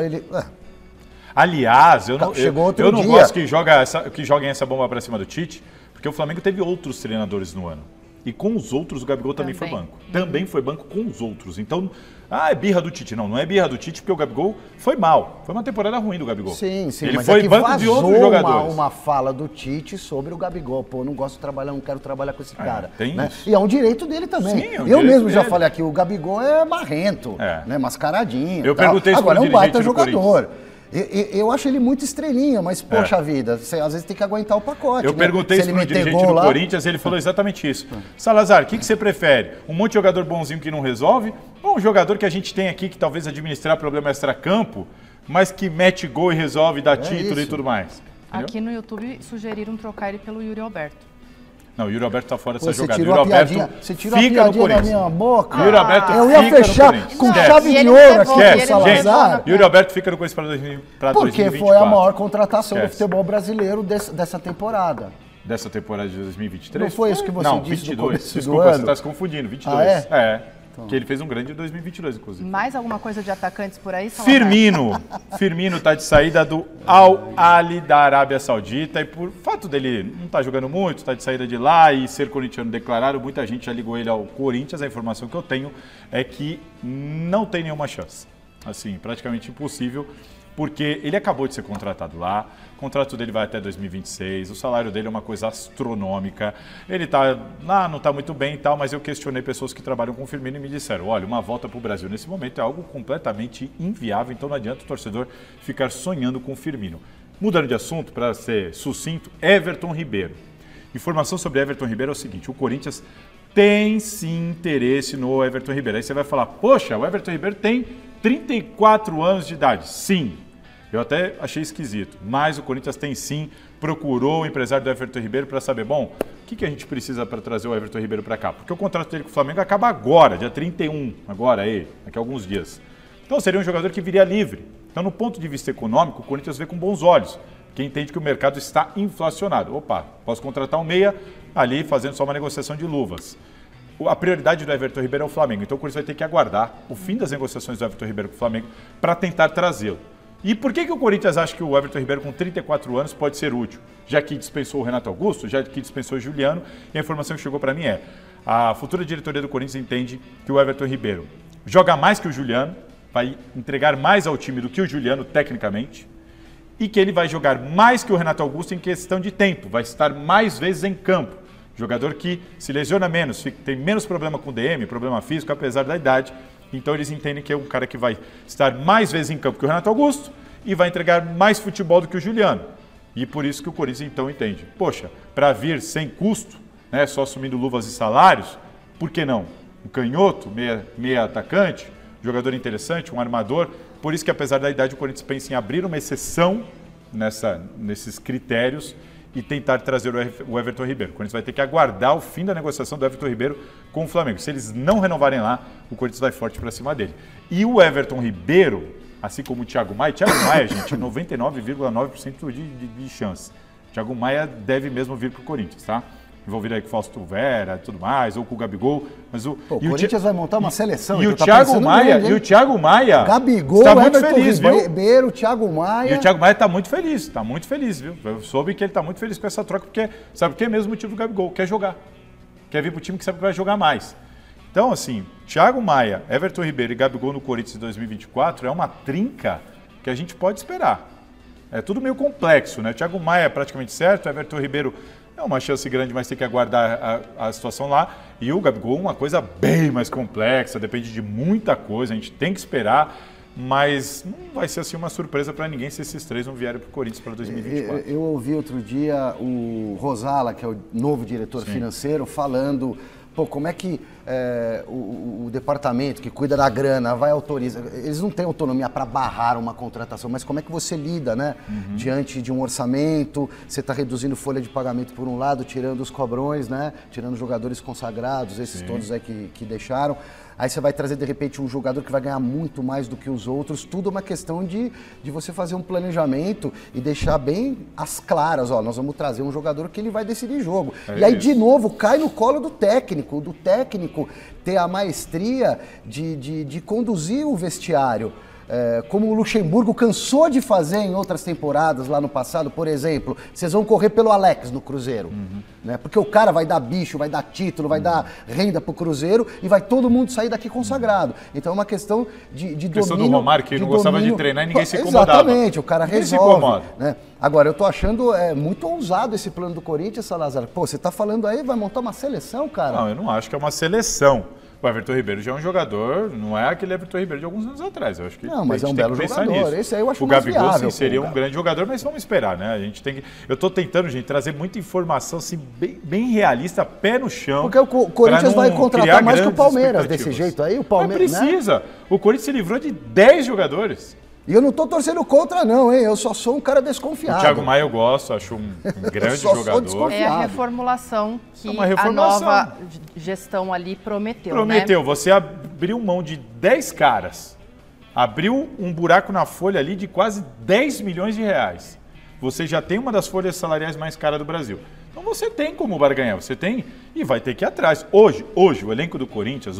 Aliás, eu não gosto que joguem essa bomba pra cima do Tite, porque o Flamengo teve outros treinadores no ano. E com os outros, o Gabigol também foi banco. Também foi banco com os outros. Então, é birra do Tite. Não é birra do Tite, porque o Gabigol foi mal. Foi uma temporada ruim do Gabigol. Sim, ele mas foi banco de outros jogadores. Uma fala do Tite sobre o Gabigol. Pô, não gosto de trabalhar, não quero trabalhar com esse cara. Tem né? isso. E é um direito dele também. Sim, eu mesmo já falei aqui, o Gabigol é marrento, né? Mascaradinho. Eu perguntei isso agora é um baita jogador. Corinthians. Eu acho ele muito estrelinha, mas, poxa vida, você às vezes tem que aguentar o pacote. Eu perguntei isso pro dirigente do Corinthians, ele falou exatamente isso. Salazar, o que você prefere? Um monte de jogador bonzinho que não resolve? Ou um jogador que a gente tem aqui que talvez administrar problema extracampo, mas que mete gol e resolve, dá título e tudo mais? Entendeu? Aqui no YouTube sugeriram trocar ele pelo Yuri Alberto. Não, o Yuri Alberto tá fora dessa jogada. Você tirou a piadinha da minha boca. Yuri Alberto eu ia fechar com chave de ouro aqui, Salazar. Yuri Alberto fica no Corinthians para 2024. Porque foi a maior contratação do futebol brasileiro dessa temporada. Dessa temporada de 2023? Não foi isso que você disse 22. no começo Desculpa, do ano? Você está se confundindo. 22. Que ele fez um grande 2022, inclusive. Mais alguma coisa de atacantes por aí, Salazar? Firmino tá de saída do Al Ahly da Arábia Saudita e por fato dele não tá jogando muito, tá de saída de lá e ser corintiano declarado, muita gente já ligou ele ao Corinthians. A informação que eu tenho é que não tem nenhuma chance. Assim, praticamente impossível, porque ele acabou de ser contratado lá, o contrato dele vai até 2026, o salário dele é uma coisa astronômica, ele tá lá, não está muito bem e tal, mas eu questionei pessoas que trabalham com o Firmino e me disseram, olha, uma volta para o Brasil nesse momento é algo completamente inviável, então não adianta o torcedor ficar sonhando com o Firmino. Mudando de assunto, para ser sucinto, Everton Ribeiro. Informação sobre Everton Ribeiro é o seguinte, o Corinthians tem sim interesse no Everton Ribeiro. Aí você vai falar, poxa, o Everton Ribeiro tem 34 anos de idade. Sim, eu até achei esquisito, mas o Corinthians tem sim, procurou o empresário do Everton Ribeiro para saber, bom, o que a gente precisa para trazer o Everton Ribeiro para cá? Porque o contrato dele com o Flamengo acaba agora, dia 31, agora aí, daqui a alguns dias. Então seria um jogador que viria livre. Então, no ponto de vista econômico, o Corinthians vê com bons olhos, que entende que o mercado está inflacionado. Opa, posso contratar um meia ali fazendo só uma negociação de luvas. A prioridade do Everton Ribeiro é o Flamengo, então o Corinthians vai ter que aguardar o fim das negociações do Everton Ribeiro com o Flamengo para tentar trazê-lo. E por que o Corinthians acha que o Everton Ribeiro com 34 anos pode ser útil? Já que dispensou o Renato Augusto, já que dispensou o Juliano, e a informação que chegou para mim é a futura diretoria do Corinthians entende que o Everton Ribeiro joga mais que o Juliano, vai entregar mais ao time do que o Juliano tecnicamente, e que ele vai jogar mais que o Renato Augusto em questão de tempo, vai estar mais vezes em campo. Jogador que se lesiona menos, tem menos problema com DM, problema físico, apesar da idade. Então eles entendem que é um cara que vai estar mais vezes em campo que o Renato Augusto e vai entregar mais futebol do que o Juliano. E por isso que o Corinthians então entende. Poxa, para vir sem custo, né, só assumindo luvas e salários, por que não? Um canhoto, meia atacante, jogador interessante, um armador. Por isso que apesar da idade o Corinthians pensa em abrir uma exceção nesses critérios e tentar trazer o Everton Ribeiro. O Corinthians vai ter que aguardar o fim da negociação do Everton Ribeiro com o Flamengo. Se eles não renovarem lá, o Corinthians vai forte para cima dele. E o Everton Ribeiro, assim como o Thiago Maia, gente, 99,9% de chance. O Thiago Maia deve mesmo vir para o Corinthians, tá? Envolvido aí com o Fausto Vera e tudo mais, ou com o Gabigol. Mas o Corinthians vai montar uma seleção. E o Thiago Maia, Gabigol, está muito feliz, viu? Ribeiro, Thiago Maia. E o Thiago Maia está muito feliz, viu? Eu soube que ele está muito feliz com essa troca, porque sabe o que é mesmo o motivo do Gabigol? Quer jogar. Quer vir para o time que sabe que vai jogar mais. Então, assim, Thiago Maia, Everton Ribeiro e Gabigol no Corinthians em 2024 é uma trinca que a gente pode esperar. É tudo meio complexo, né? Thiago Maia é praticamente certo, Everton Ribeiro é uma chance grande, mas tem que aguardar a situação lá. E o Gabigol uma coisa bem mais complexa, depende de muita coisa, a gente tem que esperar, mas não vai ser assim uma surpresa para ninguém se esses três não vierem para o Corinthians para 2024. Eu ouvi outro dia o Rosala, que é o novo diretor financeiro, falando... Pô, como é que o departamento que cuida da grana vai autorizar? Eles não têm autonomia para barrar uma contratação, mas como é que você lida, né? Diante de um orçamento, você está reduzindo folha de pagamento por um lado, tirando os cobrões, né? Tirando jogadores consagrados, esses todos aí que deixaram. Aí você vai trazer, de repente, um jogador que vai ganhar muito mais do que os outros. Tudo é uma questão de você fazer um planejamento e deixar bem as claras. Ó, nós vamos trazer um jogador que ele vai decidir jogo. E aí, de novo, cai no colo do técnico ter a maestria de conduzir o vestiário. Como o Luxemburgo cansou de fazer em outras temporadas lá no passado, por exemplo, vocês vão correr pelo Alex no Cruzeiro, né? Porque o cara vai dar bicho, vai dar título, vai dar renda pro Cruzeiro e vai todo mundo sair daqui consagrado. Então é uma questão de domínio. A questão do Romário, que não gostava de treinar e ninguém se incomodava. Exatamente, o cara resolve. Né? Agora, eu tô achando muito ousado esse plano do Corinthians, Salazar. Pô, você tá falando aí, vai montar uma seleção, cara? Não, eu não acho que é uma seleção. O Everton Ribeiro já é um jogador, não é aquele Everton Ribeiro de alguns anos atrás. Eu acho que não, mas é um belo jogador. Esse aí eu acho o mais Gabigol viável, sim, seria um grande jogador, mas vamos esperar, né? A gente tem que... Eu estou tentando, gente, trazer muita informação assim, bem realista, pé no chão. Porque o Corinthians vai contratar mais que o Palmeiras desse jeito aí. O Palmeiras, não precisa. Né? O Corinthians se livrou de 10 jogadores. E eu não tô torcendo contra, não, hein? Eu só sou um cara desconfiado. O Thiago Maia eu gosto, acho um grande jogador. É a reformulação que a nova gestão ali prometeu, né? Você abriu mão de 10 caras, abriu um buraco na folha ali de quase 10 milhões de reais. Você já tem uma das folhas salariais mais caras do Brasil. Então você tem como barganhar, você tem e vai ter que ir atrás. Hoje, o elenco do Corinthians,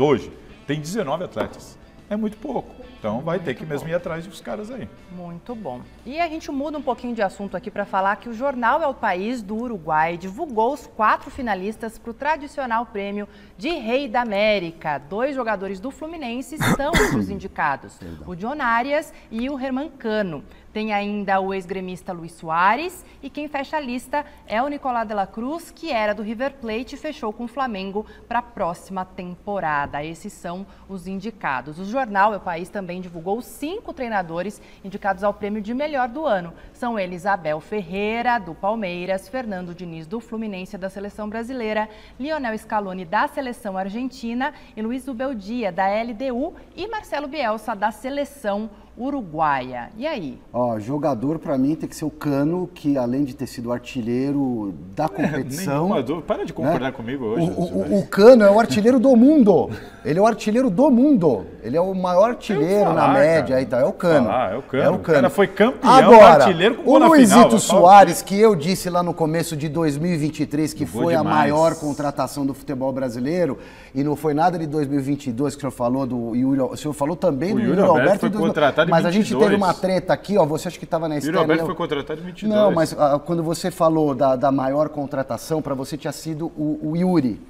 tem 19 atletas. É muito pouco. Então vai ter que mesmo ir atrás dos caras aí. Muito bom. E a gente muda um pouquinho de assunto aqui para falar que o jornal El País do Uruguai divulgou os 4 finalistas para o tradicional prêmio de Rei da América. 2 jogadores do Fluminense são os indicados, o John Arias e o Herman Cano. Tem ainda o ex-gremista Luiz Soares e quem fecha a lista é o Nicolás de la Cruz, que era do River Plate e fechou com o Flamengo para a próxima temporada. Esses são os indicados. O jornal El País também divulgou 5 treinadores indicados ao prêmio de melhor do ano. São eles Abel Ferreira, do Palmeiras, Fernando Diniz, do Fluminense da Seleção Brasileira, Lionel Scaloni, da Seleção Argentina, e Luiz Ubeldia, da LDU, e Marcelo Bielsa, da Seleção Uruguaia. E aí? Ó, jogador para mim tem que ser o Cano, que além de ter sido artilheiro da competição... Para de concordar comigo hoje. O Cano é o artilheiro do mundo. Ele é o artilheiro do mundo. Ele é o maior artilheiro na média. Aí tá, é o Cano. É o Cano. É o Cano. O cara foi campeão, agora, artilheiro com o gol na final. Luizito Soares, que eu disse lá no começo de 2023 que foi a maior contratação do futebol brasileiro, e não foi nada de 2022 que o senhor falou do Yuri. O senhor falou também do Yuri Alberto. Foi contratado em 22. Mas a gente teve uma treta aqui, ó. Você acha que estava na estreia? Yuri Alberto foi contratado em 22. Não, mas quando você falou da maior contratação, para você tinha sido o Yuri,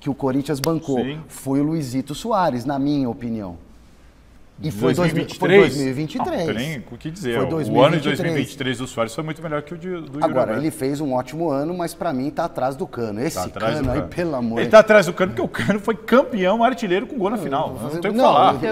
que o Corinthians bancou. Sim. Foi o Luizito Soares, na minha opinião. E foi 2023? Foi 2023. Não tem o que dizer. Foi 2023. O ano de 2023 do Soares foi muito melhor que o do Yuri Agora, Alberto. ele fez um ótimo ano, mas pra mim tá atrás do Cano. Esse Cano aí, pelo amor de Deus. Ele tá atrás do Cano porque o Cano foi campeão artilheiro com gol na final. Não tem o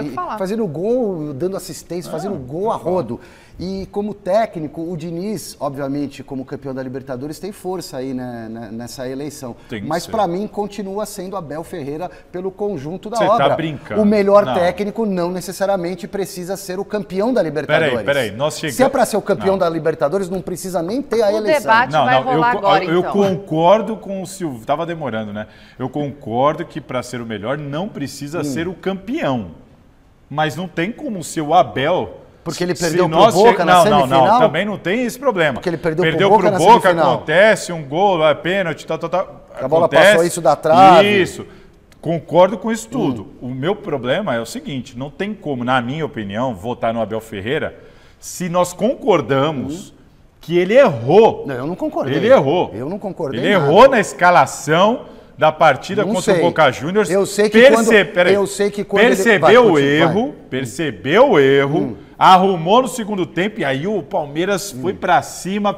que falar. Fazendo gol, dando assistência, fazendo gol a rodo. E como técnico, o Diniz, obviamente, como campeão da Libertadores, tem força aí nessa eleição. Mas para mim continua sendo Abel Ferreira pelo conjunto da obra. Tá brincando. O melhor técnico não necessariamente precisa ser o campeão da Libertadores. Peraí, nós chegamos... Se é para ser o campeão da Libertadores, não precisa nem ter a eleição. O debate vai rolar agora, eu concordo com o Silvio, tava demorando, né? Eu concordo que para ser o melhor não precisa ser o campeão. Mas não tem como ser o Abel... Porque ele perdeu pro Boca na semifinal? Não, também não tem esse problema. Porque ele perdeu pro Boca na semifinal. Acontece, um gol, pênalti, tal. A bola passou isso da trave. Isso. Concordo com isso tudo. O meu problema é o seguinte, não tem como, na minha opinião, votar no Abel Ferreira se nós concordamos que ele errou. Não, eu não concordei. Ele errou. Eu não concordei. Ele errou na escalação da partida contra o Boca Juniors. Eu sei que quando percebeu o erro, arrumou no segundo tempo e aí o Palmeiras foi pra cima.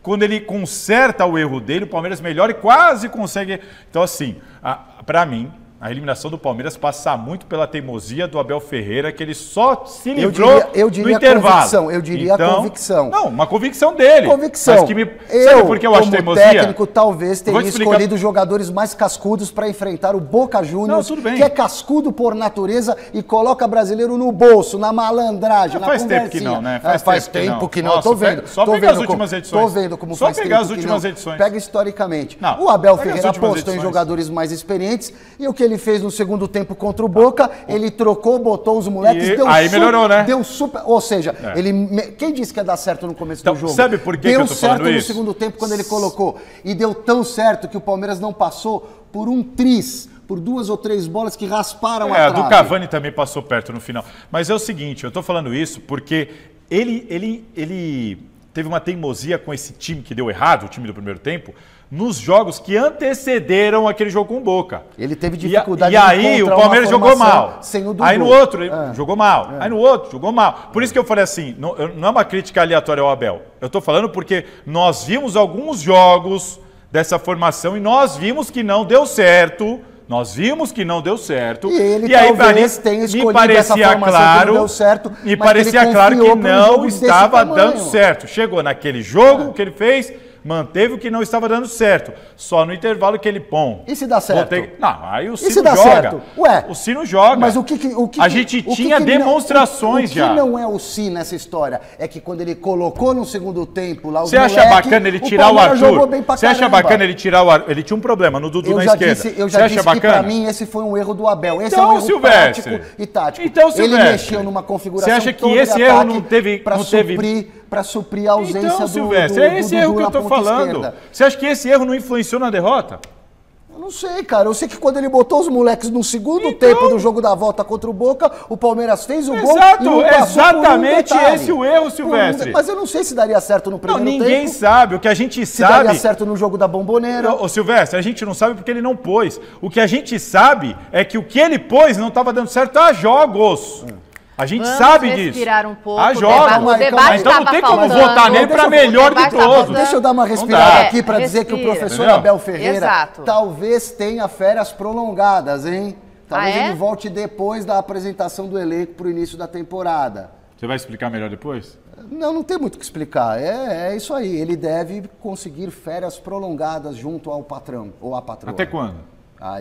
Quando ele conserta o erro dele, o Palmeiras melhora e quase consegue. Então, assim, pra mim, a eliminação do Palmeiras passa muito pela teimosia do Abel Ferreira, que ele só se livrou no intervalo. Eu diria convicção. Não, uma convicção dele. Convicção. Mas sabe por que eu acho teimosia? Como técnico, talvez teria escolhido jogadores mais cascudos para enfrentar o Boca Juniors, que é cascudo por natureza e coloca brasileiro no bolso, na malandragem, na conversinha. Faz tempo que não, né? Faz tempo que não. Tô vendo. Só pegar as últimas edições. Tô vendo como faz tempo que não. Só pegar as últimas edições. Pega historicamente. O Abel Ferreira apostou em jogadores mais experientes e o que ele fez no segundo tempo contra o Boca, ele trocou, botou os moleques, aí melhorou, né? Deu super, ou seja, quem disse que ia dar certo no começo do jogo? Sabe por que eu tô falando isso? Deu certo no segundo tempo quando ele colocou, e deu tão certo que o Palmeiras não passou por um tris, por 2 ou 3 bolas que rasparam a trave. A do Cavani também passou perto no final. Mas é o seguinte, eu tô falando isso porque ele teve uma teimosia com esse time que deu errado, o time do primeiro tempo, nos jogos que antecederam aquele jogo com o Boca. Ele teve dificuldade de aí o Palmeiras jogou mal. Sem o Dudu. Aí no outro jogou mal. Aí no outro jogou mal. Por isso que eu falei assim, não é uma crítica aleatória ao Abel. Eu tô falando porque nós vimos alguns jogos dessa formação e nós vimos que não deu certo. E ele aí talvez tenha escolhido me parecia essa claro, que não deu certo, me parecia claro que não estava dando certo. Chegou naquele jogo, o que ele fez, manteve o que não estava dando certo. Só no intervalo que ele põe. E se dá certo? Não, aí o Sino se dá joga. Certo? Ué, o Sino joga. Mas a gente tinha demonstrações já. O que não é o Si nessa história é que quando ele colocou no segundo tempo lá os Você acha bacana ele tirar o Arthur? Você acha bacana ele tirar o Arthur? Ele tinha um problema no Dudu na esquerda. Eu já disse que pra mim esse foi um erro do Abel. Esse é um erro prático e tático. Então, ele mexeu numa configuração. Você acha que esse erro não teve... Para suprir a ausência do Silvestre, é esse erro que eu tô falando. Você acha que esse erro não influenciou na derrota? Eu não sei, cara. Eu sei que quando ele botou os moleques no segundo tempo do jogo da volta contra o Boca, o Palmeiras fez o gol e não passou exatamente por um detalhe. esse o erro, Silvestre. Mas eu não sei se daria certo no primeiro tempo. Ninguém sabe. O que a gente se sabe... Se daria certo no jogo da Bomboneira. Ô, Silvestre, a gente não sabe porque ele não pôs. O que a gente sabe é que o que ele pôs não estava dando certo a jogos. A gente sabe disso. Respirar um pouco. A jogos. O debate então não tem como faltando. votar nele para melhor de todos. Deixa eu dar uma respirada aqui para dizer que o professor Abel Ferreira talvez tenha férias prolongadas, hein? Talvez ele volte depois da apresentação do elenco para o início da temporada. Você vai explicar melhor depois? Não tem muito o que explicar. É isso aí. Ele deve conseguir férias prolongadas junto ao patrão ou à patroa. Até quando?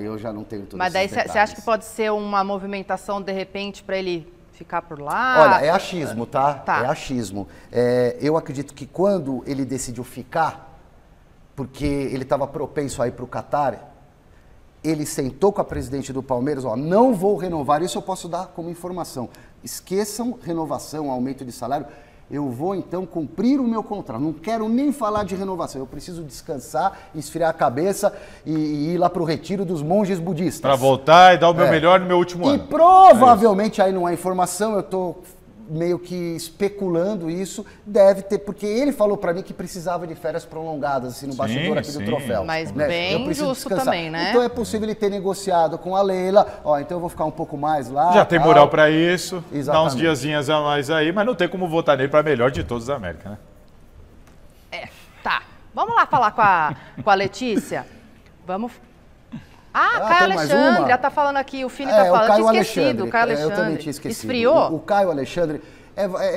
Eu já não tenho tudo. Mas daí você acha que pode ser uma movimentação, de repente, para ele ficar por lá? Olha, é achismo, tá? É achismo. Eu acredito que quando ele decidiu ficar, porque ele estava propenso a ir para o Catar, ele sentou com a presidente do Palmeiras, não vou renovar, isso eu posso dar como informação. Esqueçam renovação, aumento de salário. Eu vou, então, cumprir o meu contrato. Não quero nem falar de renovação. Eu preciso descansar, esfriar a cabeça e ir lá para o retiro dos monges budistas. Para voltar e dar o meu melhor no meu último ano. E provavelmente, aí não há informação, eu estou meio que especulando isso, deve ter, porque ele falou para mim que precisava de férias prolongadas, assim, no bastidor aqui do troféu. Mas bem justo também, né? Então é possível ele ter negociado com a Leila, então eu vou ficar um pouco mais lá. Já tem moral para isso, exatamente. Dá uns diazinhos a mais aí, mas não tem como votar nele para melhor de todos da América, né? Tá. Vamos lá falar com a Letícia? Vamos... Caio Alexandre, já tá falando aqui, o Fini tá falando, Caio tinha esquecido, o Caio Alexandre. Eu também tinha esquecido. Esfriou? O Caio Alexandre,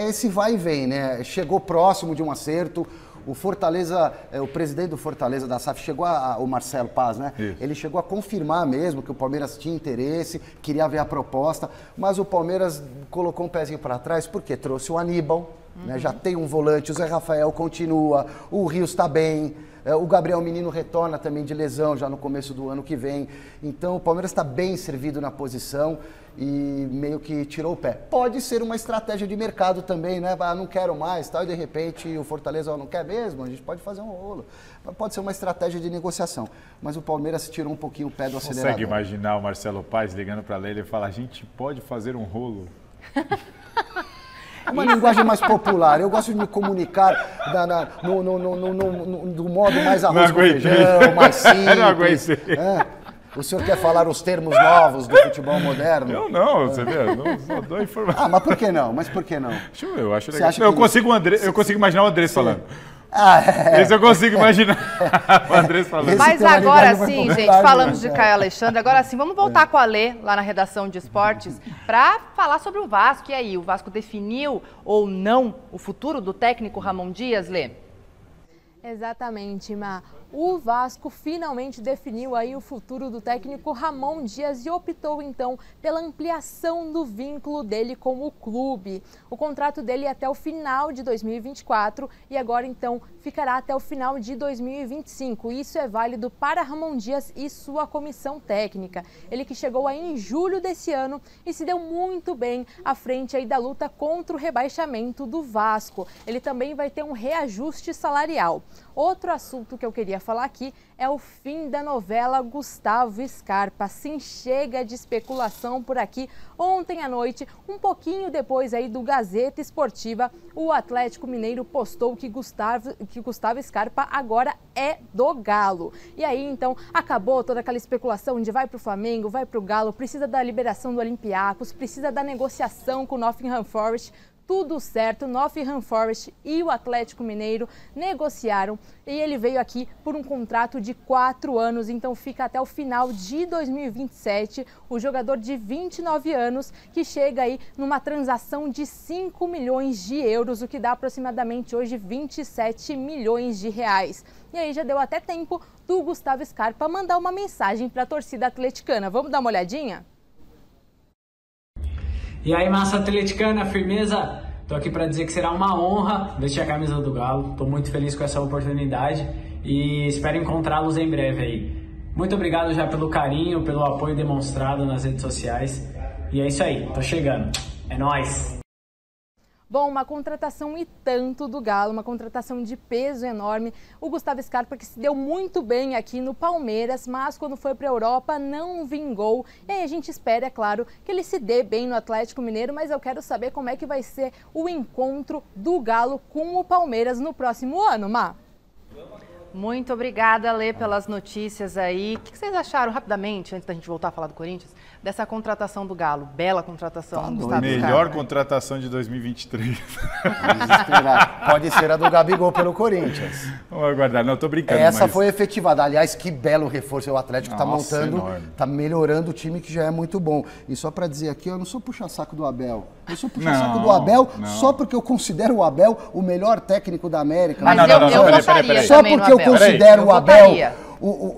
esse vai e vem, né? Chegou próximo de um acerto, o Fortaleza, o presidente do Fortaleza da SAF, chegou o Marcelo Paz, né? Isso. Ele chegou a confirmar mesmo que o Palmeiras tinha interesse, queria ver a proposta, mas o Palmeiras colocou um pezinho para trás, porque trouxe o Aníbal, né? Já tem um volante, o Zé Rafael continua, o Rios está bem, o Gabriel Menino retorna também de lesão já no começo do ano que vem. Então o Palmeiras está bem servido na posição e meio que tirou o pé. Pode ser uma estratégia de mercado também, né? Não quero mais, tal, e de repente o Fortaleza não quer mesmo, a gente pode fazer um rolo. Pode ser uma estratégia de negociação. Mas o Palmeiras tirou um pouquinho o pé do acelerador. Consegue imaginar o Marcelo Paz ligando para a Leila e falar: a gente pode fazer um rolo? É uma linguagem mais popular. Eu gosto de me comunicar do modo mais arroz com feijão, mais simples. O senhor quer falar os termos novos do futebol moderno? Eu não, você vê, não só dou informação. Mas por que não? Eu acho legal. Eu consigo imaginar o Andrés falando. Esse eu consigo imaginar o Andrés falando. Mas agora sim, gente, falamos de Caio Alexandre, agora sim, vamos voltar com a Lê, lá na redação de esportes, para falar sobre o Vasco. E aí, o Vasco definiu ou não o futuro do técnico Ramon Dias, Lê? Exatamente, Ma. O Vasco finalmente definiu aí o futuro do técnico Ramon Dias e optou então pela ampliação do vínculo dele com o clube. O contrato dele é até o final de 2024 e agora então ficará até o final de 2025. Isso é válido para Ramon Dias e sua comissão técnica. Ele que chegou aí em julho desse ano e se deu muito bem à frente aí da luta contra o rebaixamento do Vasco. Ele também vai ter um reajuste salarial. Outro assunto que eu queria falar aqui é o fim da novela Gustavo Scarpa. Sim, chega de especulação por aqui. Ontem à noite, um pouquinho depois aí do Gazeta Esportiva, o Atlético Mineiro postou que Gustavo Scarpa agora é do Galo. E aí, então, acabou toda aquela especulação de vai para o Flamengo, vai para o Galo, precisa da liberação do Olympiacos, precisa da negociação com o Nottingham Forest. Tudo certo, Nottingham Forest e o Atlético Mineiro negociaram e ele veio aqui por um contrato de 4 anos, então fica até o final de 2027. O jogador de 29 anos que chega aí numa transação de 5 milhões de euros, o que dá aproximadamente hoje 27 milhões de reais. E aí já deu até tempo do Gustavo Scarpa mandar uma mensagem para a torcida atleticana. Vamos dar uma olhadinha? E aí, massa atleticana, firmeza? Tô aqui para dizer que será uma honra vestir a camisa do Galo. Tô muito feliz com essa oportunidade e espero encontrá-los em breve aí. Muito obrigado já pelo carinho, pelo apoio demonstrado nas redes sociais. E é isso aí, tô chegando. É nóis! Bom, uma contratação e tanto do Galo, uma contratação de peso enorme. O Gustavo Scarpa, que se deu muito bem aqui no Palmeiras, mas quando foi para a Europa não vingou. E aí a gente espera, é claro, que ele se dê bem no Atlético Mineiro, mas eu quero saber como é que vai ser o encontro do Galo com o Palmeiras no próximo ano, Má. Muito obrigada, Lê, pelas notícias aí. O que vocês acharam, rapidamente, antes da gente voltar a falar do Corinthians, dessa contratação do Galo? Bela contratação do Gustavo Scarpa. Melhor contratação de 2023. Pode ser a do Gabigol pelo Corinthians. Vamos aguardar, não, tô brincando. Essa foi efetivada. Aliás, que belo reforço. O Atlético está montando, enorme. está melhorando o time que já é muito bom. E só para dizer aqui, eu não sou puxa-saco do Abel. Eu sou puxa-saco do Abel só porque eu considero o Abel o melhor técnico da América. Mas peraí. Só porque eu considero o Abel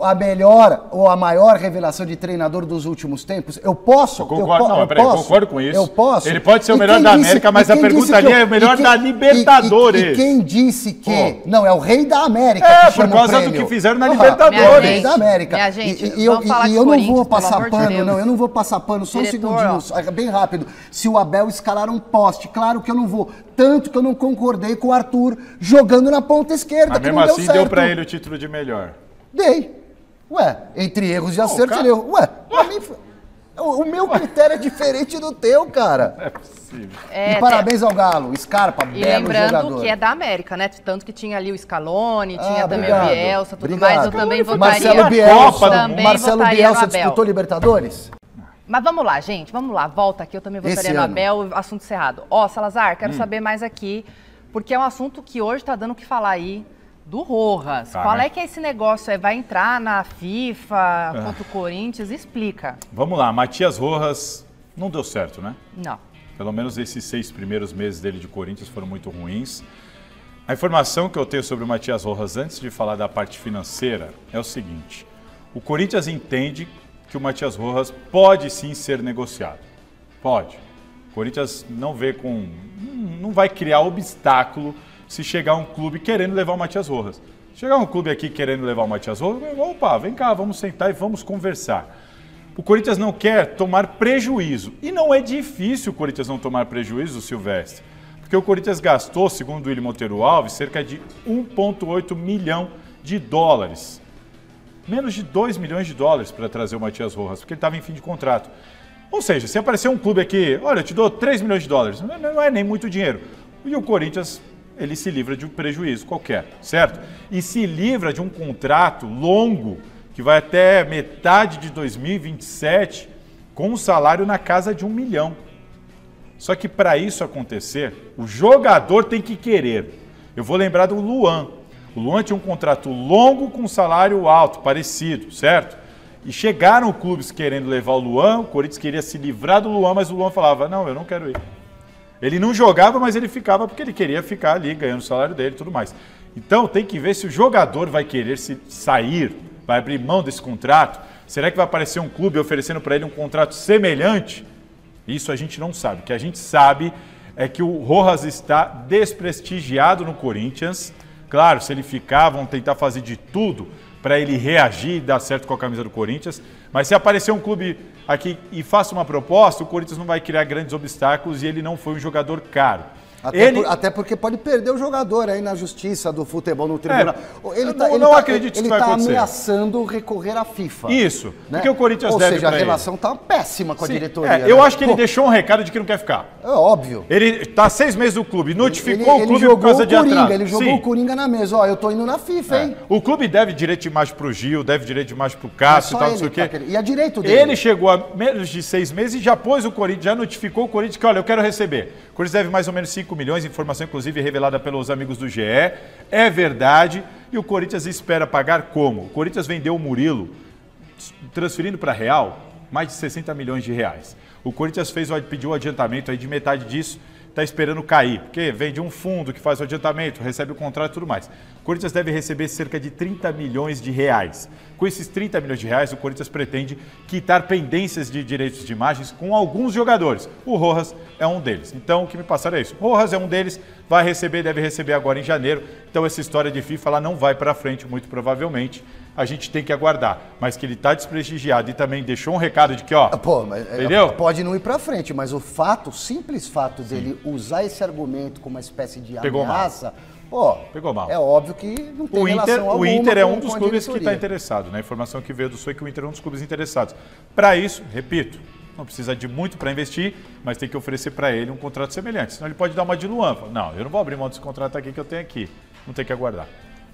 a melhor ou a maior revelação de treinador dos últimos tempos. Eu posso? Concordo com isso. Eu posso? Ele pode ser o melhor da América, mas a pergunta ali é o melhor da Libertadores. E quem disse que... Não, é o rei da América que por causa do que fizeram na Libertadores. É o rei da América. Minha gente, e eu não vou passar pano, não. Eu não vou passar pano, só um segundinho, bem rápido. Se o Abel escalar um poste, claro que eu não vou. Tanto que eu não concordei com o Arthur jogando na ponta esquerda, mas que mesmo não deu assim certo. deu pra ele o título de melhor. Dei. Ué, entre erros e acertos, ele errou. Ué, pra mim, o meu critério é diferente do teu, cara. É possível. E parabéns ao Galo, Scarpa, belo jogador. E lembrando que é da América, né? Tanto que tinha ali o Scaloni, tinha também o Bielsa, tudo mais. Eu também votaria. Marcelo Bielsa disputou Libertadores? Mas vamos lá, gente, vamos lá. Volta aqui, eu também votaria no Abel, assunto encerrado. Salazar, quero saber mais aqui, porque é um assunto que hoje tá dando o que falar aí. Do Rojas. Qual é que é esse negócio? Vai entrar na FIFA contra o Corinthians? Explica. Vamos lá, Matias Rojas não deu certo, né? Não. Pelo menos esses 6 primeiros meses dele de Corinthians foram muito ruins. A informação que eu tenho sobre o Matias Rojas, antes de falar da parte financeira, é o seguinte. O Corinthians entende que o Matias Rojas pode sim ser negociado. Pode. O Corinthians não vai criar obstáculo se chegar um clube querendo levar o Matias Rojas. Chegar um clube aqui querendo levar o Matias Rojas, opa, vem cá, vamos sentar e vamos conversar. O Corinthians não quer tomar prejuízo. E não é difícil o Corinthians não tomar prejuízo, Silvestre. Porque o Corinthians gastou, segundo o Willy Monteiro Alves, cerca de 1,8 milhão de dólares. Menos de 2 milhões de dólares para trazer o Matias Rojas, porque ele estava em fim de contrato. Ou seja, se aparecer um clube aqui, olha, eu te dou 3 milhões de dólares, não é nem muito dinheiro. E o Corinthians... ele se livra de um prejuízo qualquer, certo? E se livra de um contrato longo, que vai até metade de 2027, com um salário na casa de 1 milhão. Só que para isso acontecer, o jogador tem que querer. Eu vou lembrar do Luan. O Luan tinha um contrato longo com um salário alto, parecido, certo? E chegaram clubes querendo levar o Luan, o Corinthians queria se livrar do Luan, mas o Luan falava, não, eu não quero ir. Ele não jogava, mas ele ficava porque ele queria ficar ali, ganhando o salário dele e tudo mais. Então tem que ver se o jogador vai querer sair, vai abrir mão desse contrato. Será que vai aparecer um clube oferecendo para ele um contrato semelhante? Isso a gente não sabe. O que a gente sabe é que o Rojas está desprestigiado no Corinthians. Claro, se ele ficar, vão tentar fazer de tudo para ele reagir e dar certo com a camisa do Corinthians. Mas se aparecer um clube aqui e faça uma proposta, o Corinthians não vai criar grandes obstáculos e ele não foi um jogador caro. Até porque pode perder o jogador aí na justiça do futebol, no tribunal. Não acredito que isso vai acontecer. Ele está ameaçando recorrer à FIFA. Isso, né? Porque o Corinthians deve. Ou seja, a relação está péssima com a diretoria. Eu acho que ele deixou um recado de que não quer ficar. É óbvio. Ele está 6 meses no clube, notificou o clube por causa de atraso. Ele jogou o Coringa na mesa. Ó, eu tô indo na FIFA, hein? O clube deve direito de imagem pro Gil, deve direito de imagem pro Cássio e tal, não sei o quê. E a direito dele? Ele chegou a menos de 6 meses e já pôs o Corinthians, já notificou o Corinthians que, olha, eu quero receber. O Corinthians deve mais ou menos 5 milhões, informação inclusive revelada pelos amigos do GE. É verdade. E o Corinthians espera pagar como? O Corinthians vendeu o Murilo, transferindo para Real, mais de 60 milhões de reais. O Corinthians pediu um adiantamento aí de metade disso, está esperando cair, porque vem de um fundo que faz o adiantamento, recebe o contrato e tudo mais. O Corinthians deve receber cerca de 30 milhões de reais. Com esses 30 milhões de reais, o Corinthians pretende quitar pendências de direitos de imagens com alguns jogadores. O Rojas é um deles. Então, o que me passaram é isso. O Rojas é um deles, vai receber, deve receber agora em janeiro. Então, essa história de FIFA ela não vai para frente, muito provavelmente. A gente tem que aguardar. Mas que ele está desprestigiado e também deixou um recado de que, ó, entendeu? Pode não ir para frente, mas o simples fato dele usar esse argumento como uma espécie de ameaça... Pegou mal. É óbvio que não tem relação alguma. O Inter é um dos clubes que está interessado, né? A informação que veio do Sul é que o Inter é um dos clubes interessados. Para isso, repito, não precisa de muito para investir, mas tem que oferecer para ele um contrato semelhante. Senão ele pode dar uma de Luan. Não, eu não vou abrir mão desse contrato aqui que eu tenho aqui. Não tem que aguardar.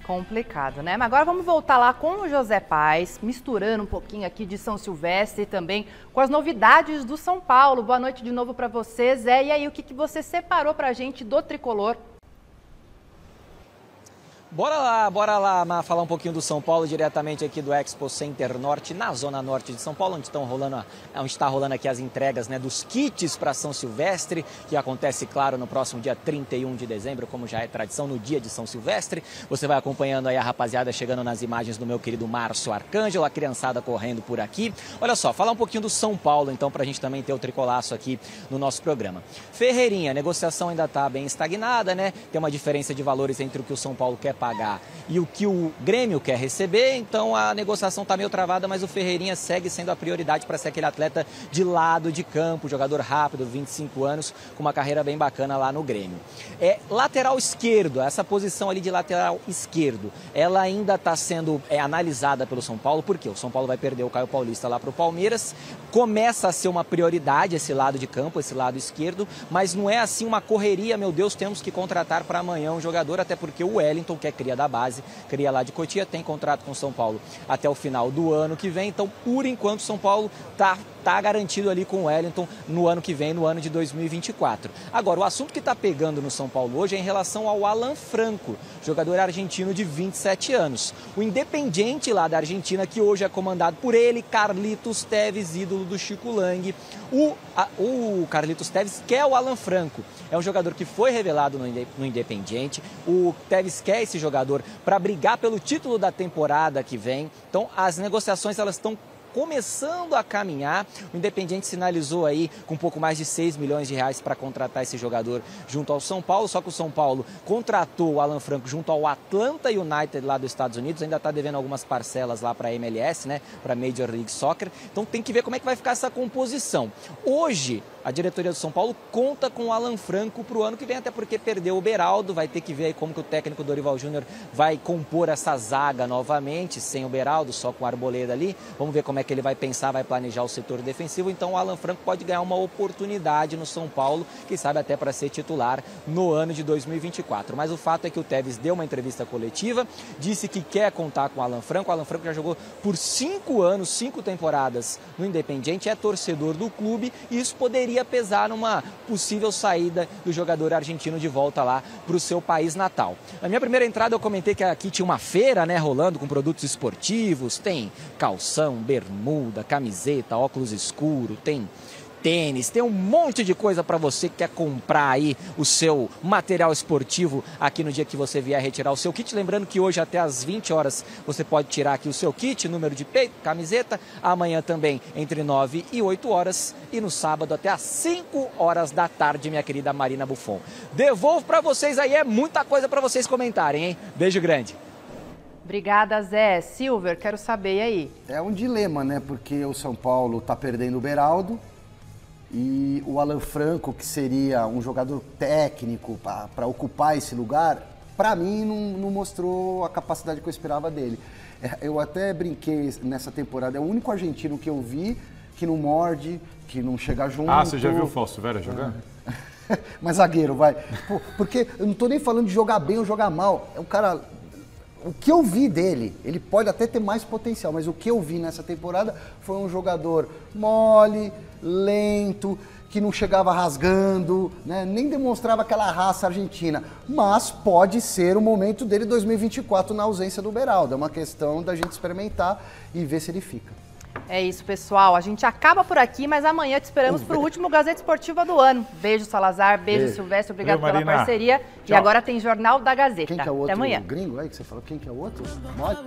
Complicado, né? Mas agora vamos voltar lá com o José Paes, misturando um pouquinho aqui de São Silvestre e também com as novidades do São Paulo. Boa noite de novo para você, Zé. E aí, o que você separou para a gente do Tricolor? Bora lá, falar um pouquinho do São Paulo, diretamente aqui do Expo Center Norte, na zona norte de São Paulo, onde está rolando aqui as entregas, né, dos kits para São Silvestre, que acontece, claro, no próximo dia 31 de dezembro, como já é tradição, no dia de São Silvestre. Você vai acompanhando aí a rapaziada chegando nas imagens do meu querido Márcio Arcângelo, a criançada correndo por aqui. Olha só, falar um pouquinho do São Paulo, então, para a gente também ter o tricolaço aqui no nosso programa. Ferreirinha, a negociação ainda está bem estagnada, né? Tem uma diferença de valores entre o que o São Paulo quer pagar e o que o Grêmio quer receber, então a negociação está meio travada, mas o Ferreirinha segue sendo a prioridade para ser aquele atleta de lado de campo, jogador rápido, 25 anos, com uma carreira bem bacana lá no Grêmio. Lateral esquerdo, essa posição ali de lateral esquerdo, ela ainda está sendo analisada pelo São Paulo, porque o São Paulo vai perder o Caio Paulista lá para o Palmeiras, começa a ser uma prioridade esse lado de campo, esse lado esquerdo, mas não é assim uma correria, meu Deus, temos que contratar para amanhã um jogador, até porque o Wellington, que é cria da base, cria lá de Cotia, tem contrato com o São Paulo até o final do ano que vem, então por enquanto o São Paulo tá garantido ali com o Wellington no ano que vem, no ano de 2024. Agora, o assunto que está pegando no São Paulo hoje é em relação ao Alan Franco, jogador argentino de 27 anos. O Independiente lá da Argentina, que hoje é comandado por ele, Carlitos Tevez, ídolo do Chico Lang. O Carlitos Tevez quer o Alan Franco, é um jogador que foi revelado no Independiente. O Tevez quer esse jogador para brigar pelo título da temporada que vem. Então, as negociações elas estão começando a caminhar. O Independiente sinalizou aí com um pouco mais de 6 milhões de reais para contratar esse jogador junto ao São Paulo, só que o São Paulo contratou o Alan Franco junto ao Atlanta United lá dos Estados Unidos, ainda está devendo algumas parcelas lá para a MLS, né, para a Major League Soccer, então tem que ver como é que vai ficar essa composição. Hoje, a diretoria do São Paulo conta com o Alan Franco para o ano que vem, até porque perdeu o Beraldo, vai ter que ver aí como que o técnico Dorival Júnior vai compor essa zaga novamente, sem o Beraldo, só com o Arboleda ali. Vamos ver como é que ele vai pensar, vai planejar o setor defensivo. Então o Alan Franco pode ganhar uma oportunidade no São Paulo, quem sabe até para ser titular no ano de 2024. Mas o fato é que o Tevez deu uma entrevista coletiva, disse que quer contar com o Alan Franco. O Alan Franco já jogou por 5 anos, 5 temporadas no Independiente, é torcedor do clube e isso poderia pesar numa possível saída do jogador argentino de volta lá para o seu país natal. Na minha primeira entrada eu comentei que aqui tinha uma feira, né, rolando com produtos esportivos, tem calção, bermuda, camiseta, óculos escuro, tem tênis, tem um monte de coisa para você que quer comprar aí o seu material esportivo aqui no dia que você vier retirar o seu kit. Lembrando que hoje até às 20 horas você pode tirar aqui o seu kit, número de peito, camiseta. Amanhã também entre 9 e 8 horas e no sábado até às 5 horas da tarde, minha querida Marina Buffon. Devolvo para vocês aí, é muita coisa para vocês comentarem, hein? Beijo grande. Obrigada, Zé. Silver, quero saber, e aí? É um dilema, né? Porque o São Paulo tá perdendo o Beraldo, e o Alan Franco, que seria um jogador técnico para ocupar esse lugar, para mim não mostrou a capacidade que eu esperava dele. Eu até brinquei nessa temporada, é o único argentino que eu vi que não morde, que não chega junto. Ah, você já viu o Fausto Vera jogando? Mas zagueiro, vai. Pô, porque eu não tô nem falando de jogar bem ou jogar mal. É um cara... O que eu vi dele, ele pode até ter mais potencial, mas o que eu vi nessa temporada foi um jogador mole, lento, que não chegava rasgando, né? Nem demonstrava aquela raça argentina. Mas pode ser o momento dele 2024 na ausência do Beraldo. É uma questão da gente experimentar e ver se ele fica. É isso, pessoal. A gente acaba por aqui, mas amanhã te esperamos para o último Gazeta Esportiva do ano. Beijo, Salazar. Beijo, Silvestre. Obrigado pela parceria. Tchau. E agora tem Jornal da Gazeta. Quem que é o outro? Até amanhã. Gringo aí que você falou? Quem que é o outro? Mole?